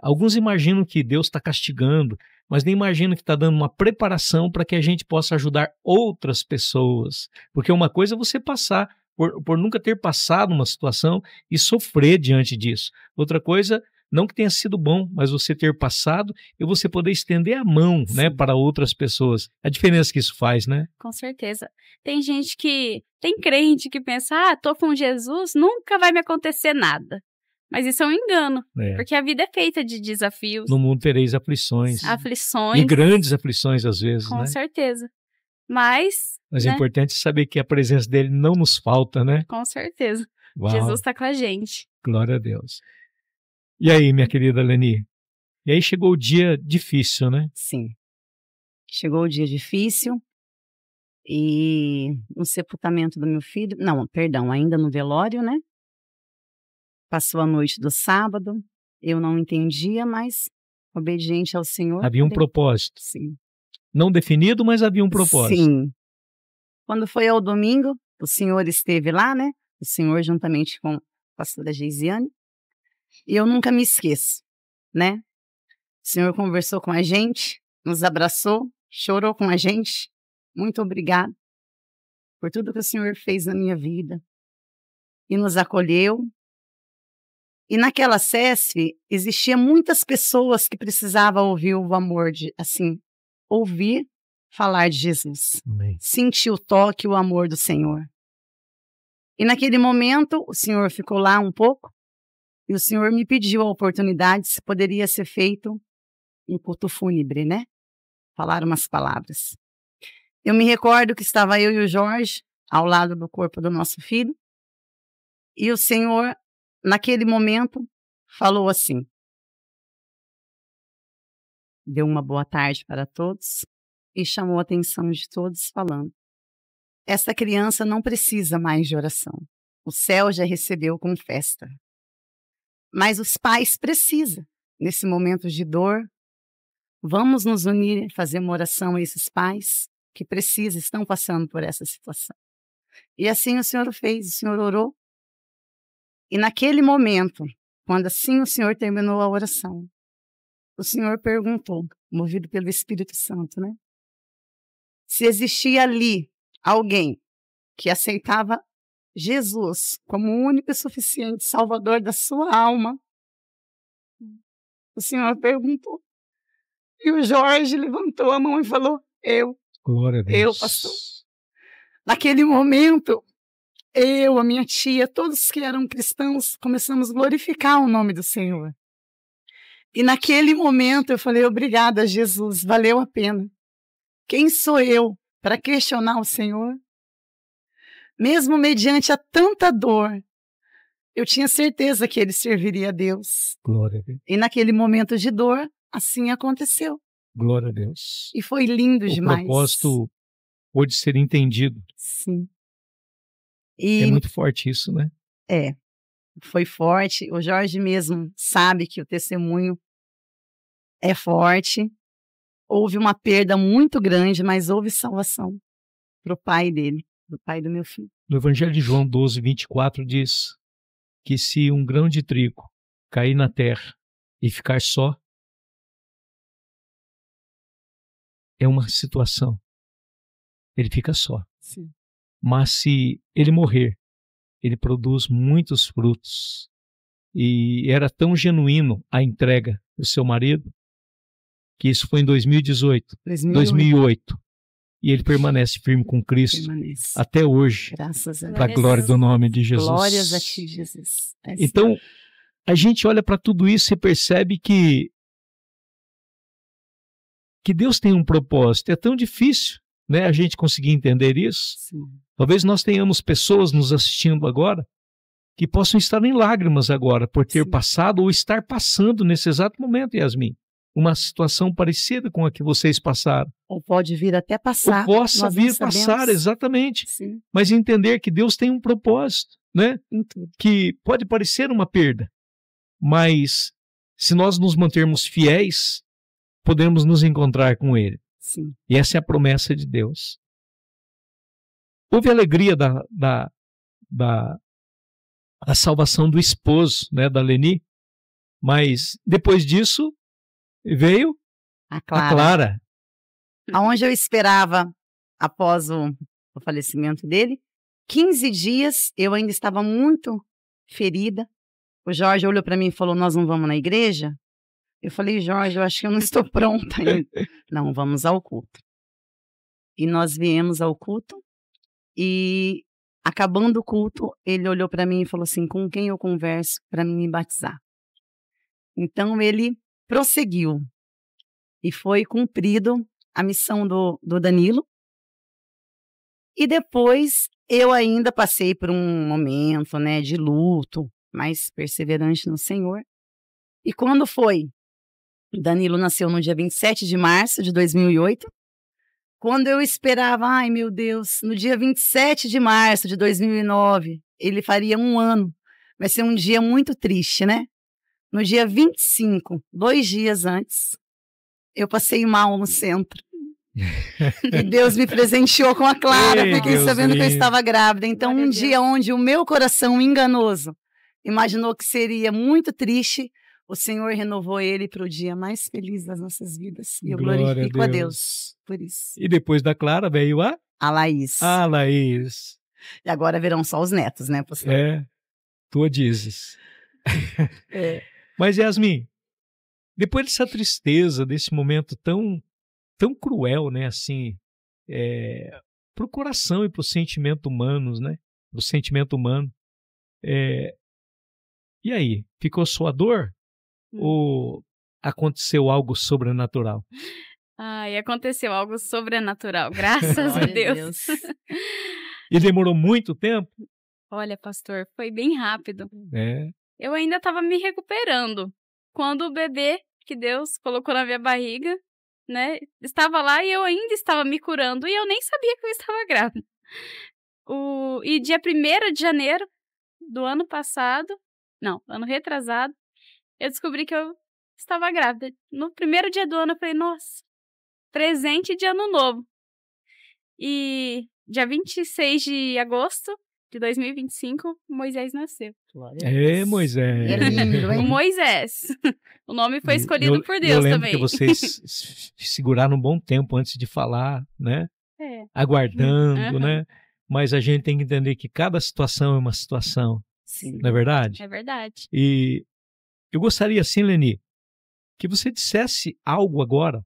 Alguns imaginam que Deus está castigando, mas nem imaginam que está dando uma preparação para que a gente possa ajudar outras pessoas. Porque uma coisa é você passar, por nunca ter passado uma situação e sofrer diante disso. Outra coisa, não que tenha sido bom, mas você ter passado e você poder estender a mão, né, para outras pessoas. A diferença que isso faz, né? Com certeza. Tem crente que pensa, tô com Jesus, nunca vai me acontecer nada. Mas isso é um engano, porque a vida é feita de desafios. No mundo tereis aflições. Aflições. E grandes aflições às vezes, Com né? certeza. Mas é importante saber que a presença dele não nos falta, né? Com certeza. Uau. Jesus está com a gente. Glória a Deus. E aí, minha querida Leni? E aí chegou o dia difícil, né? Sim. Chegou o dia difícil e no sepultamento do meu filho, não, perdão, ainda no velório, né? Passou a noite do sábado, eu não entendia, mas obediente ao Senhor. Havia um propósito. Sim. Não definido, mas havia um propósito. Sim. Quando foi ao domingo, o Senhor esteve lá, né? O Senhor juntamente com a pastora Geisiane. E eu nunca me esqueço, né? O Senhor conversou com a gente, nos abraçou, chorou com a gente. Muito obrigado por tudo que o Senhor fez na minha vida. E nos acolheu. E naquela SESF, existia muitas pessoas que precisavam ouvir o amor ouvir falar de Jesus. Amém. Sentir o toque, o amor do Senhor. E naquele momento, o Senhor ficou lá um pouco, e o Senhor me pediu a oportunidade se poderia ser feito um culto fúnebre, né? Falar umas palavras. Eu me recordo que estava eu e o Jorge ao lado do corpo do nosso filho, e o Senhor, naquele momento, falou assim, deu uma boa tarde para todos e chamou a atenção de todos falando, essa criança não precisa mais de oração, o céu já recebeu com festa, mas os pais precisam, nesse momento de dor, vamos nos unir e fazer uma oração a esses pais que precisam, estão passando por essa situação. E assim o Senhor fez, o Senhor orou. E naquele momento, quando assim o Senhor terminou a oração, o Senhor perguntou, movido pelo Espírito Santo, né? Se existia ali alguém que aceitava Jesus como o único e suficiente Salvador da sua alma. O Senhor perguntou. E o Jorge levantou a mão e falou, eu. Glória a Deus. Eu, pastor. Naquele momento, eu, a minha tia, todos que eram cristãos, começamos a glorificar o nome do Senhor. E naquele momento eu falei, obrigada, Jesus, valeu a pena. Quem sou eu para questionar o Senhor? Mesmo mediante a tanta dor, eu tinha certeza que ele serviria a Deus. Glória a Deus. E naquele momento de dor, assim aconteceu. Glória a Deus. E foi lindo demais. O propósito pôde ser entendido. Sim. É muito forte isso, né? É, foi forte. O Jorge mesmo sabe que o testemunho é forte. Houve uma perda muito grande, mas houve salvação para o pai dele, para o pai do meu filho. No Evangelho de João 12, 24 diz que se um grão de trigo cair na terra e ficar só, é uma situação. Ele fica só. Sim. Mas se ele morrer, ele produz muitos frutos. E era tão genuíno a entrega do seu marido, que isso foi em 2018, 2008. E ele permanece firme com Cristo até hoje. Graças a Deus. Para a glória do nome de Jesus. Glórias a ti, Jesus. Então, a gente olha para tudo isso e percebe que Deus tem um propósito. É tão difícil, né, a gente conseguir entender isso. Sim. Talvez nós tenhamos pessoas nos assistindo agora que possam estar em lágrimas agora por ter passado ou estar passando nesse exato momento, Yasmin, uma situação parecida com a que vocês passaram. Ou pode vir até passar. Ou possa vir passar, exatamente. Sim. Mas entender que Deus tem um propósito, né? Que pode parecer uma perda, mas se nós nos mantermos fiéis, podemos nos encontrar com Ele. Sim. E essa é a promessa de Deus. Houve alegria da salvação do esposo, né, da Leni, mas depois disso veio a Clara. Aonde eu esperava, após o falecimento dele, 15 dias, eu ainda estava muito ferida. O Jorge olhou para mim e falou, nós não vamos na igreja? Eu falei, Jorge, eu acho que eu não estou pronta ainda. Não, vamos ao culto. E nós viemos ao culto e, acabando o culto, ele olhou para mim e falou assim, com quem eu converso para me batizar? Então, ele prosseguiu e foi cumprido a missão do Danilo. E depois, eu ainda passei por um momento, né, de luto, mas perseverante no Senhor. E quando foi? O Danilo nasceu no dia 27 de março de 2008. Quando eu esperava, ai meu Deus, no dia 27 de março de 2009, ele faria 1 ano. Vai ser um dia muito triste, né? No dia 25, 2 dias antes, eu passei mal no centro. E Deus me presenteou com a Clara. Ei, Fiquei Deus sabendo que eu lindo. estava grávida. Então, Glória a um Deus. dia onde o meu coração enganoso imaginou que seria muito triste, o Senhor renovou ele para o dia mais feliz das nossas vidas. E eu Glória a glorifico a Deus. Deus por isso. E depois da Clara veio A Laís. a Laís. E agora verão só os netos, né, pastor? É, tu dizes. É. Mas, Yasmin, depois dessa tristeza, desse momento tão cruel, né, assim, pro coração e pro sentimento humanos, né, pro sentimento humano, e aí, ficou só a dor? Ou aconteceu algo sobrenatural? Ai, aconteceu algo sobrenatural, graças a Glória a Deus. E demorou muito tempo? Olha, pastor, foi bem rápido. É. Eu ainda estava me recuperando quando o bebê que Deus colocou na minha barriga, né, estava lá e eu ainda estava me curando e eu nem sabia que eu estava grávida. E dia 1º de janeiro do ano passado, não, ano retrasado, eu descobri que eu estava grávida. No primeiro dia do ano eu falei, nossa, presente de ano novo. E dia 26 de agosto de 2025, Moisés nasceu. Moisés. É lindo, O hein? Moisés. O nome foi escolhido por Deus eu lembro também. que vocês seguraram um bom tempo antes de falar, né? É. Aguardando, Uhum. né? Mas a gente tem que entender que cada situação é uma situação, Sim. não é verdade? É verdade. E eu gostaria, assim, Leni, que você dissesse algo agora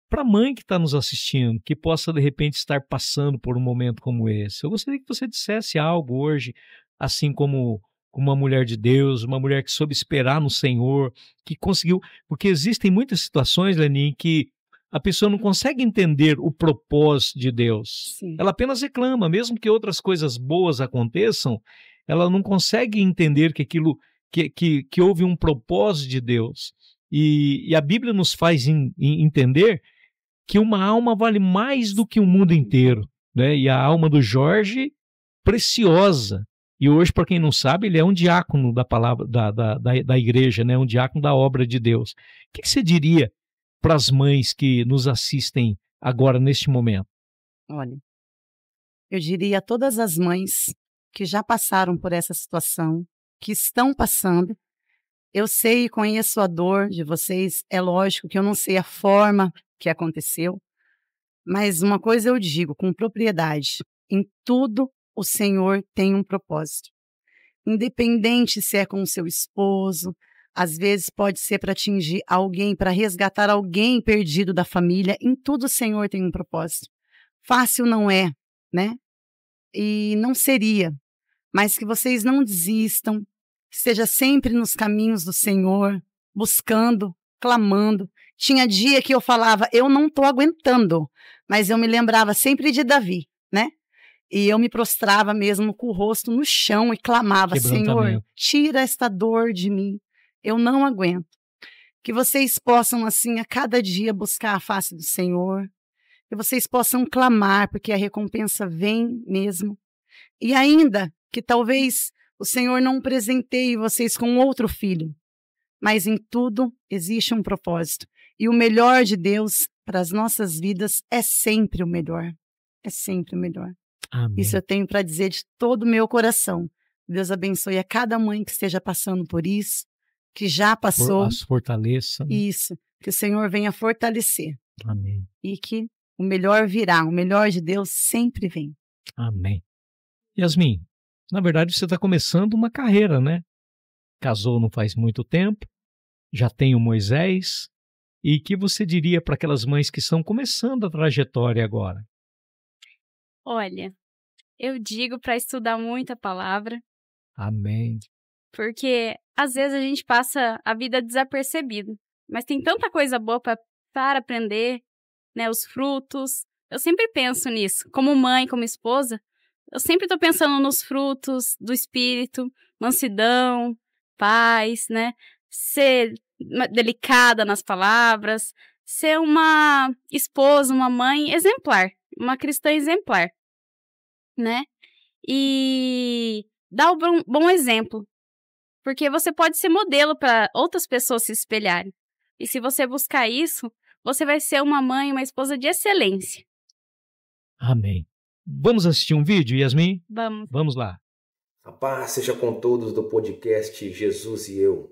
para a mãe que está nos assistindo, que possa, de repente, estar passando por um momento como esse. Eu gostaria que você dissesse algo hoje, assim como uma mulher de Deus, uma mulher que soube esperar no Senhor, que conseguiu... Porque existem muitas situações, Leni, em que a pessoa não consegue entender o propósito de Deus. Sim. Ela apenas reclama, mesmo que outras coisas boas aconteçam, ela não consegue entender que aquilo... Que houve um propósito de Deus. E a Bíblia nos faz entender que uma alma vale mais do que o mundo inteiro, né? E a alma do Jorge, preciosa. E hoje, para quem não sabe, ele é um diácono da palavra da igreja, né? Um diácono da obra de Deus. O que você diria para as mães que nos assistem agora, neste momento? Olha, eu diria a todas as mães que já passaram por essa situação, que estão passando. Eu sei e conheço a dor de vocês. É lógico que eu não sei a forma que aconteceu, mas uma coisa eu digo com propriedade: em tudo o Senhor tem um propósito. Independente se é com o seu esposo, às vezes pode ser para atingir alguém, para resgatar alguém perdido da família. Em tudo o Senhor tem um propósito. Fácil não é, né? E não seria, mas que vocês não desistam, que esteja sempre nos caminhos do Senhor, buscando, clamando. Tinha dia que eu falava, eu não estou aguentando, mas eu me lembrava sempre de Davi, né? E eu me prostrava mesmo com o rosto no chão e clamava, Senhor, tira esta dor de mim, eu não aguento. Que vocês possam, assim, a cada dia buscar a face do Senhor, que vocês possam clamar, porque a recompensa vem mesmo. E ainda que talvez o Senhor não presenteie vocês com outro filho, mas em tudo existe um propósito. E o melhor de Deus para as nossas vidas é sempre o melhor. É sempre o melhor. Amém. Isso eu tenho para dizer de todo o meu coração. Deus abençoe a cada mãe que esteja passando por isso, que já passou. As fortaleça. Isso, que o Senhor venha fortalecer. Amém. E que o melhor virá, o melhor de Deus sempre vem. Amém. Yasmin, na verdade você está começando uma carreira, né? Casou não faz muito tempo, já tem o Moisés. E que você diria para aquelas mães que estão começando a trajetória agora? Olha, eu digo para estudar muito a palavra. Amém. Porque às vezes a gente passa a vida desapercebido, mas tem tanta coisa boa para aprender, né? Os frutos. Eu sempre penso nisso, como mãe, como esposa. Eu sempre estou pensando nos frutos do Espírito, mansidão, paz, né? Ser delicada nas palavras, ser uma esposa, uma mãe exemplar, uma cristã exemplar, né? E dar o bom exemplo, porque você pode ser modelo para outras pessoas se espelharem. E se você buscar isso, você vai ser uma mãe, uma esposa de excelência. Amém. Vamos assistir um vídeo, Yasmin? Vamos. Vamos lá. A paz seja com todos do podcast Jesus e Eu.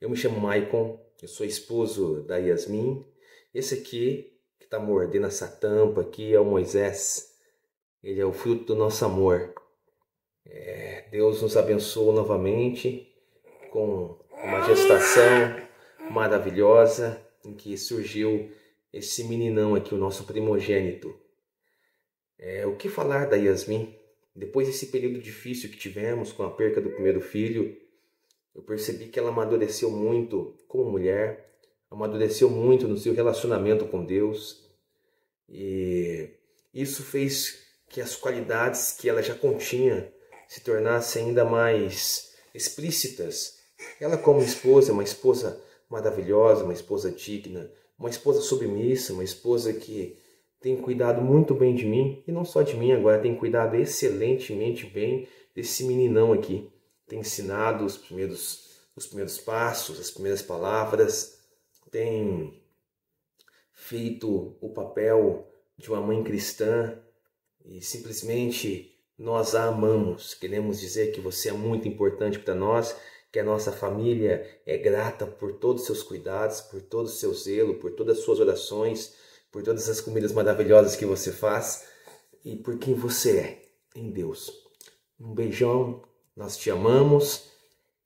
Eu me chamo Maicon, eu sou esposo da Yasmin. Esse aqui, que está mordendo essa tampa aqui, é o Moisés. Ele é o fruto do nosso amor. Deus nos abençoou novamente com uma gestação maravilhosa em que surgiu esse meninão aqui, o nosso primogênito. O que falar da Yasmin? Depois desse período difícil que tivemos com a perca do primeiro filho, eu percebi que ela amadureceu muito como mulher, amadureceu muito no seu relacionamento com Deus, e isso fez que as qualidades que ela já continha se tornassem ainda mais explícitas. Ela como esposa, uma esposa maravilhosa, uma esposa digna, uma esposa submissa, uma esposa que tem cuidado muito bem de mim, e não só de mim, agora tem cuidado excelentemente bem desse meninão aqui. Tem ensinado os primeiros passos, as primeiras palavras, tem feito o papel de uma mãe cristã, e simplesmente nós a amamos. Queremos dizer que você é muito importante para nós, que a nossa família é grata por todos os seus cuidados, por todo o seu zelo, por todas as suas orações, por todas as comidas maravilhosas que você faz e por quem você é em Deus. Um beijão, nós te amamos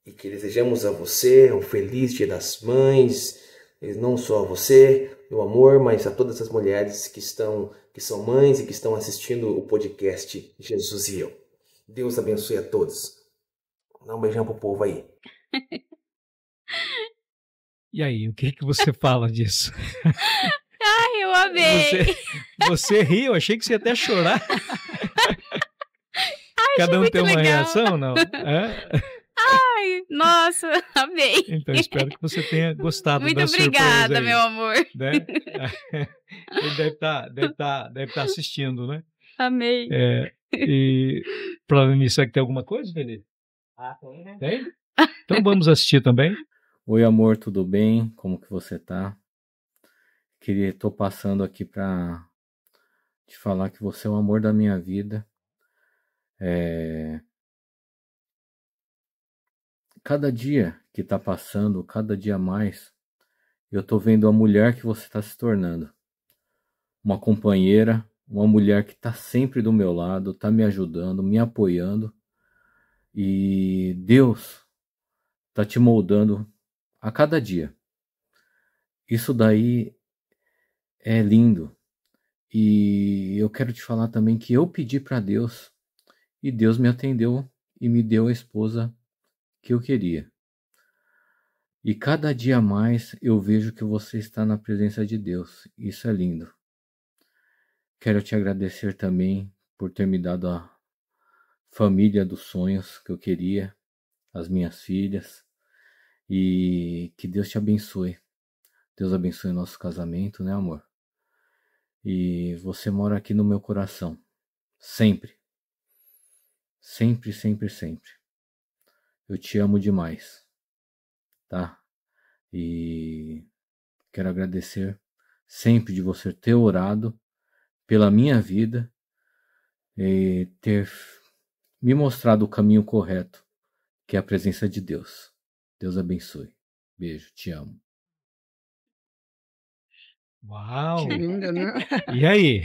e que desejamos a você um feliz Dia das Mães, e não só a você, meu amor, mas a todas as mulheres que são mães e que estão assistindo o podcast Jesus e Eu. Deus abençoe a todos. Dá um beijão pro povo aí. E aí, o que você fala disso? Ai, eu amei! Você riu, achei que você ia até chorar. Ai, Cada um tem uma legal. reação, não? Ai, nossa, amei! Então, espero que você tenha gostado Muito da surpresa obrigada, aí, meu amor! né? Ele deve tá assistindo, né? Amei! E para nisso aqui tem alguma coisa, Felipe? Tem, né? Tem? Então vamos assistir também. Oi, amor, tudo bem? Como que você tá? Tô passando aqui para te falar que você é o amor da minha vida. Cada dia que tá passando, cada dia mais, eu tô vendo a mulher que você tá se tornando. Uma companheira, uma mulher que tá sempre do meu lado, tá me ajudando, me apoiando. E Deus tá te moldando a cada dia. Isso daí é lindo. E eu quero te falar também que eu pedi para Deus e Deus me atendeu e me deu a esposa que eu queria. E cada dia mais eu vejo que você está na presença de Deus. Isso é lindo. Quero te agradecer também por ter me dado a família dos sonhos que eu queria, as minhas filhas, e que Deus te abençoe. Deus abençoe o nosso casamento, né, amor? E você mora aqui no meu coração. Sempre. Sempre, sempre, sempre. Eu te amo demais. Tá? E quero agradecer sempre de você ter orado pela minha vida e ter me mostrado o caminho correto, que é a presença de Deus. Deus abençoe. Beijo, te amo. Uau! Que lindo, né? E aí?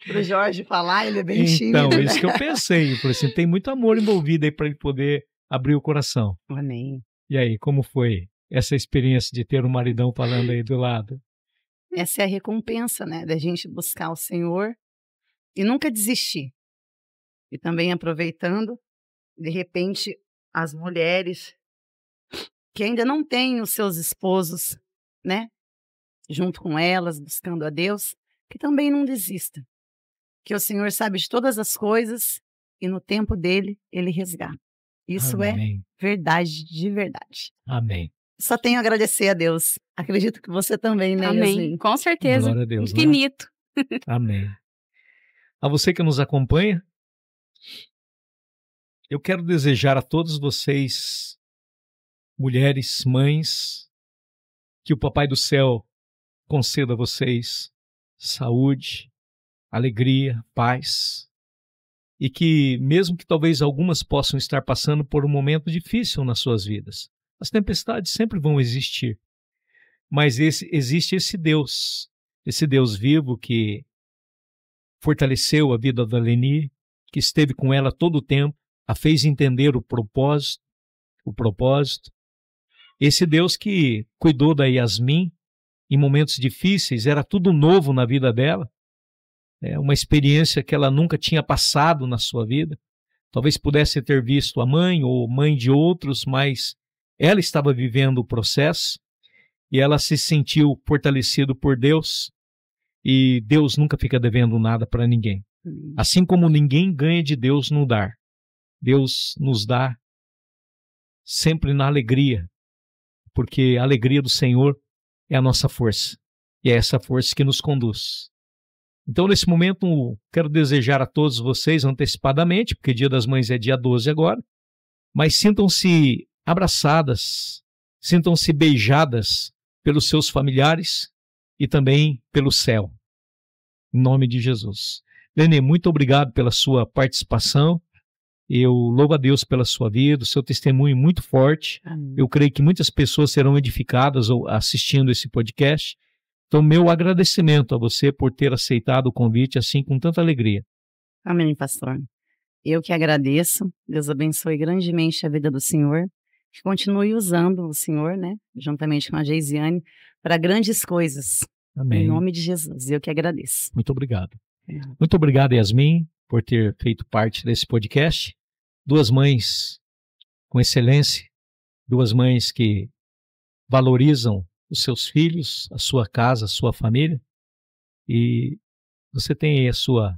Pro Jorge falar, ele é bem tímido. Então, né? isso que eu pensei. Eu falei assim, tem muito amor envolvido aí para ele poder abrir o coração. Amém. E aí, como foi essa experiência de ter um maridão falando aí do lado? Essa é a recompensa, né? Da gente buscar o Senhor e nunca desistir. E também aproveitando, de repente, as mulheres que ainda não têm os seus esposos, né? Junto com elas, buscando a Deus, que também não desista. Que o Senhor sabe de todas as coisas e no tempo dele, ele resgata. Isso Amém. é verdade de verdade. Amém. só tenho a agradecer a Deus. Acredito que você também, né, Amém. Yasmin? Com certeza. Glória a Deus, né? Infinito. Amém. A você que nos acompanha, eu quero desejar a todos vocês, mulheres, mães, que o Papai do Céu conceda a vocês saúde, alegria, paz, e que mesmo que talvez algumas possam estar passando por um momento difícil nas suas vidas, as tempestades sempre vão existir, mas existe esse Deus vivo que fortaleceu a vida da Leni, que esteve com ela todo o tempo, a fez entender o propósito, esse Deus que cuidou da Yasmin em momentos difíceis, era tudo novo na vida dela, uma experiência que ela nunca tinha passado na sua vida, talvez pudesse ter visto a mãe ou mãe de outros, mas ela estava vivendo o processo e ela se sentiu fortalecida por Deus, e Deus nunca fica devendo nada para ninguém. Assim como ninguém ganha de Deus no dar, Deus nos dá sempre na alegria, porque a alegria do Senhor é a nossa força, e é essa força que nos conduz. Então, nesse momento, quero desejar a todos vocês antecipadamente, porque Dia das Mães é dia 12 agora, mas sintam-se abraçadas, sintam-se beijadas pelos seus familiares e também pelo céu, em nome de Jesus. Leni, muito obrigado pela sua participação. Eu louvo a Deus pela sua vida, o seu testemunho muito forte. Amém. Eu creio que muitas pessoas serão edificadas assistindo esse podcast. Então, meu agradecimento a você por ter aceitado o convite assim com tanta alegria. Amém, pastor. Eu que agradeço. Deus abençoe grandemente a vida do senhor. Que continue usando o senhor, né, juntamente com a Geisiane, para grandes coisas. Amém. Em nome de Jesus. Eu que agradeço. Muito obrigado. Muito obrigado, Yasmin, por ter feito parte desse podcast. Duas mães com excelência, duas mães que valorizam os seus filhos, a sua casa, a sua família. E você tem aí o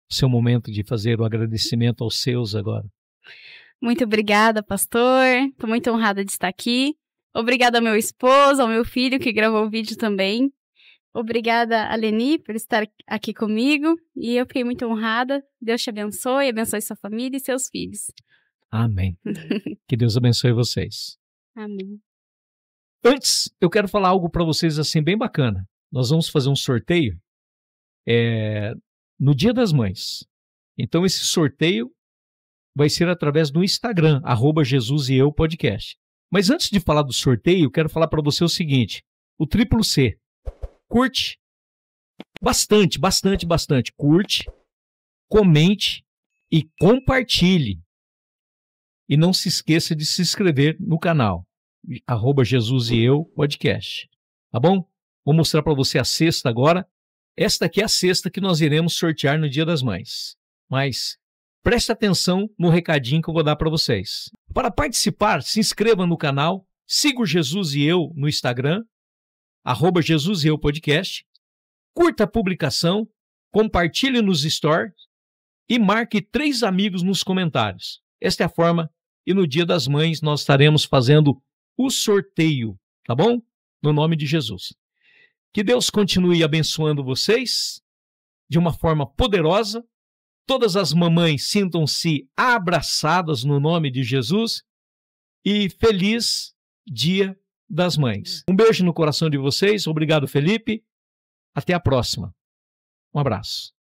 seu momento de fazer o agradecimento aos seus agora. Muito obrigada, pastor. Estou muito honrada de estar aqui. Obrigada ao meu esposo, ao meu filho que gravou o vídeo também. Obrigada a Leni por estar aqui comigo. E eu fiquei muito honrada. Deus te abençoe, abençoe sua família e seus filhos. Amém. Que Deus abençoe vocês. Amém. Antes, eu quero falar algo para vocês assim bem bacana. Nós vamos fazer um sorteio no Dia das Mães. Então, esse sorteio vai ser através do Instagram, @JesusEUPodcast. Mas antes de falar do sorteio, eu quero falar para você o seguinte, o triplo C. Curte bastante. Curte, comente e compartilhe. E não se esqueça de se inscrever no canal, @JesusEUPodcast. Tá bom? Vou mostrar para você a cesta agora. Esta aqui é a cesta que nós iremos sortear no Dia das Mães. Mas preste atenção no recadinho que eu vou dar para vocês. Para participar, se inscreva no canal, siga o Jesus e Eu no Instagram, @JesusEUPodcast, curta a publicação, compartilhe nos stories e marque 3 amigos nos comentários. Esta é a forma, e no Dia das Mães nós estaremos fazendo o sorteio, tá bom? No nome de Jesus. Que Deus continue abençoando vocês de uma forma poderosa. Todas as mamães sintam-se abraçadas no nome de Jesus e feliz Dia das Mães. Um beijo no coração de vocês. Obrigado, Felipe. Até a próxima. Um abraço.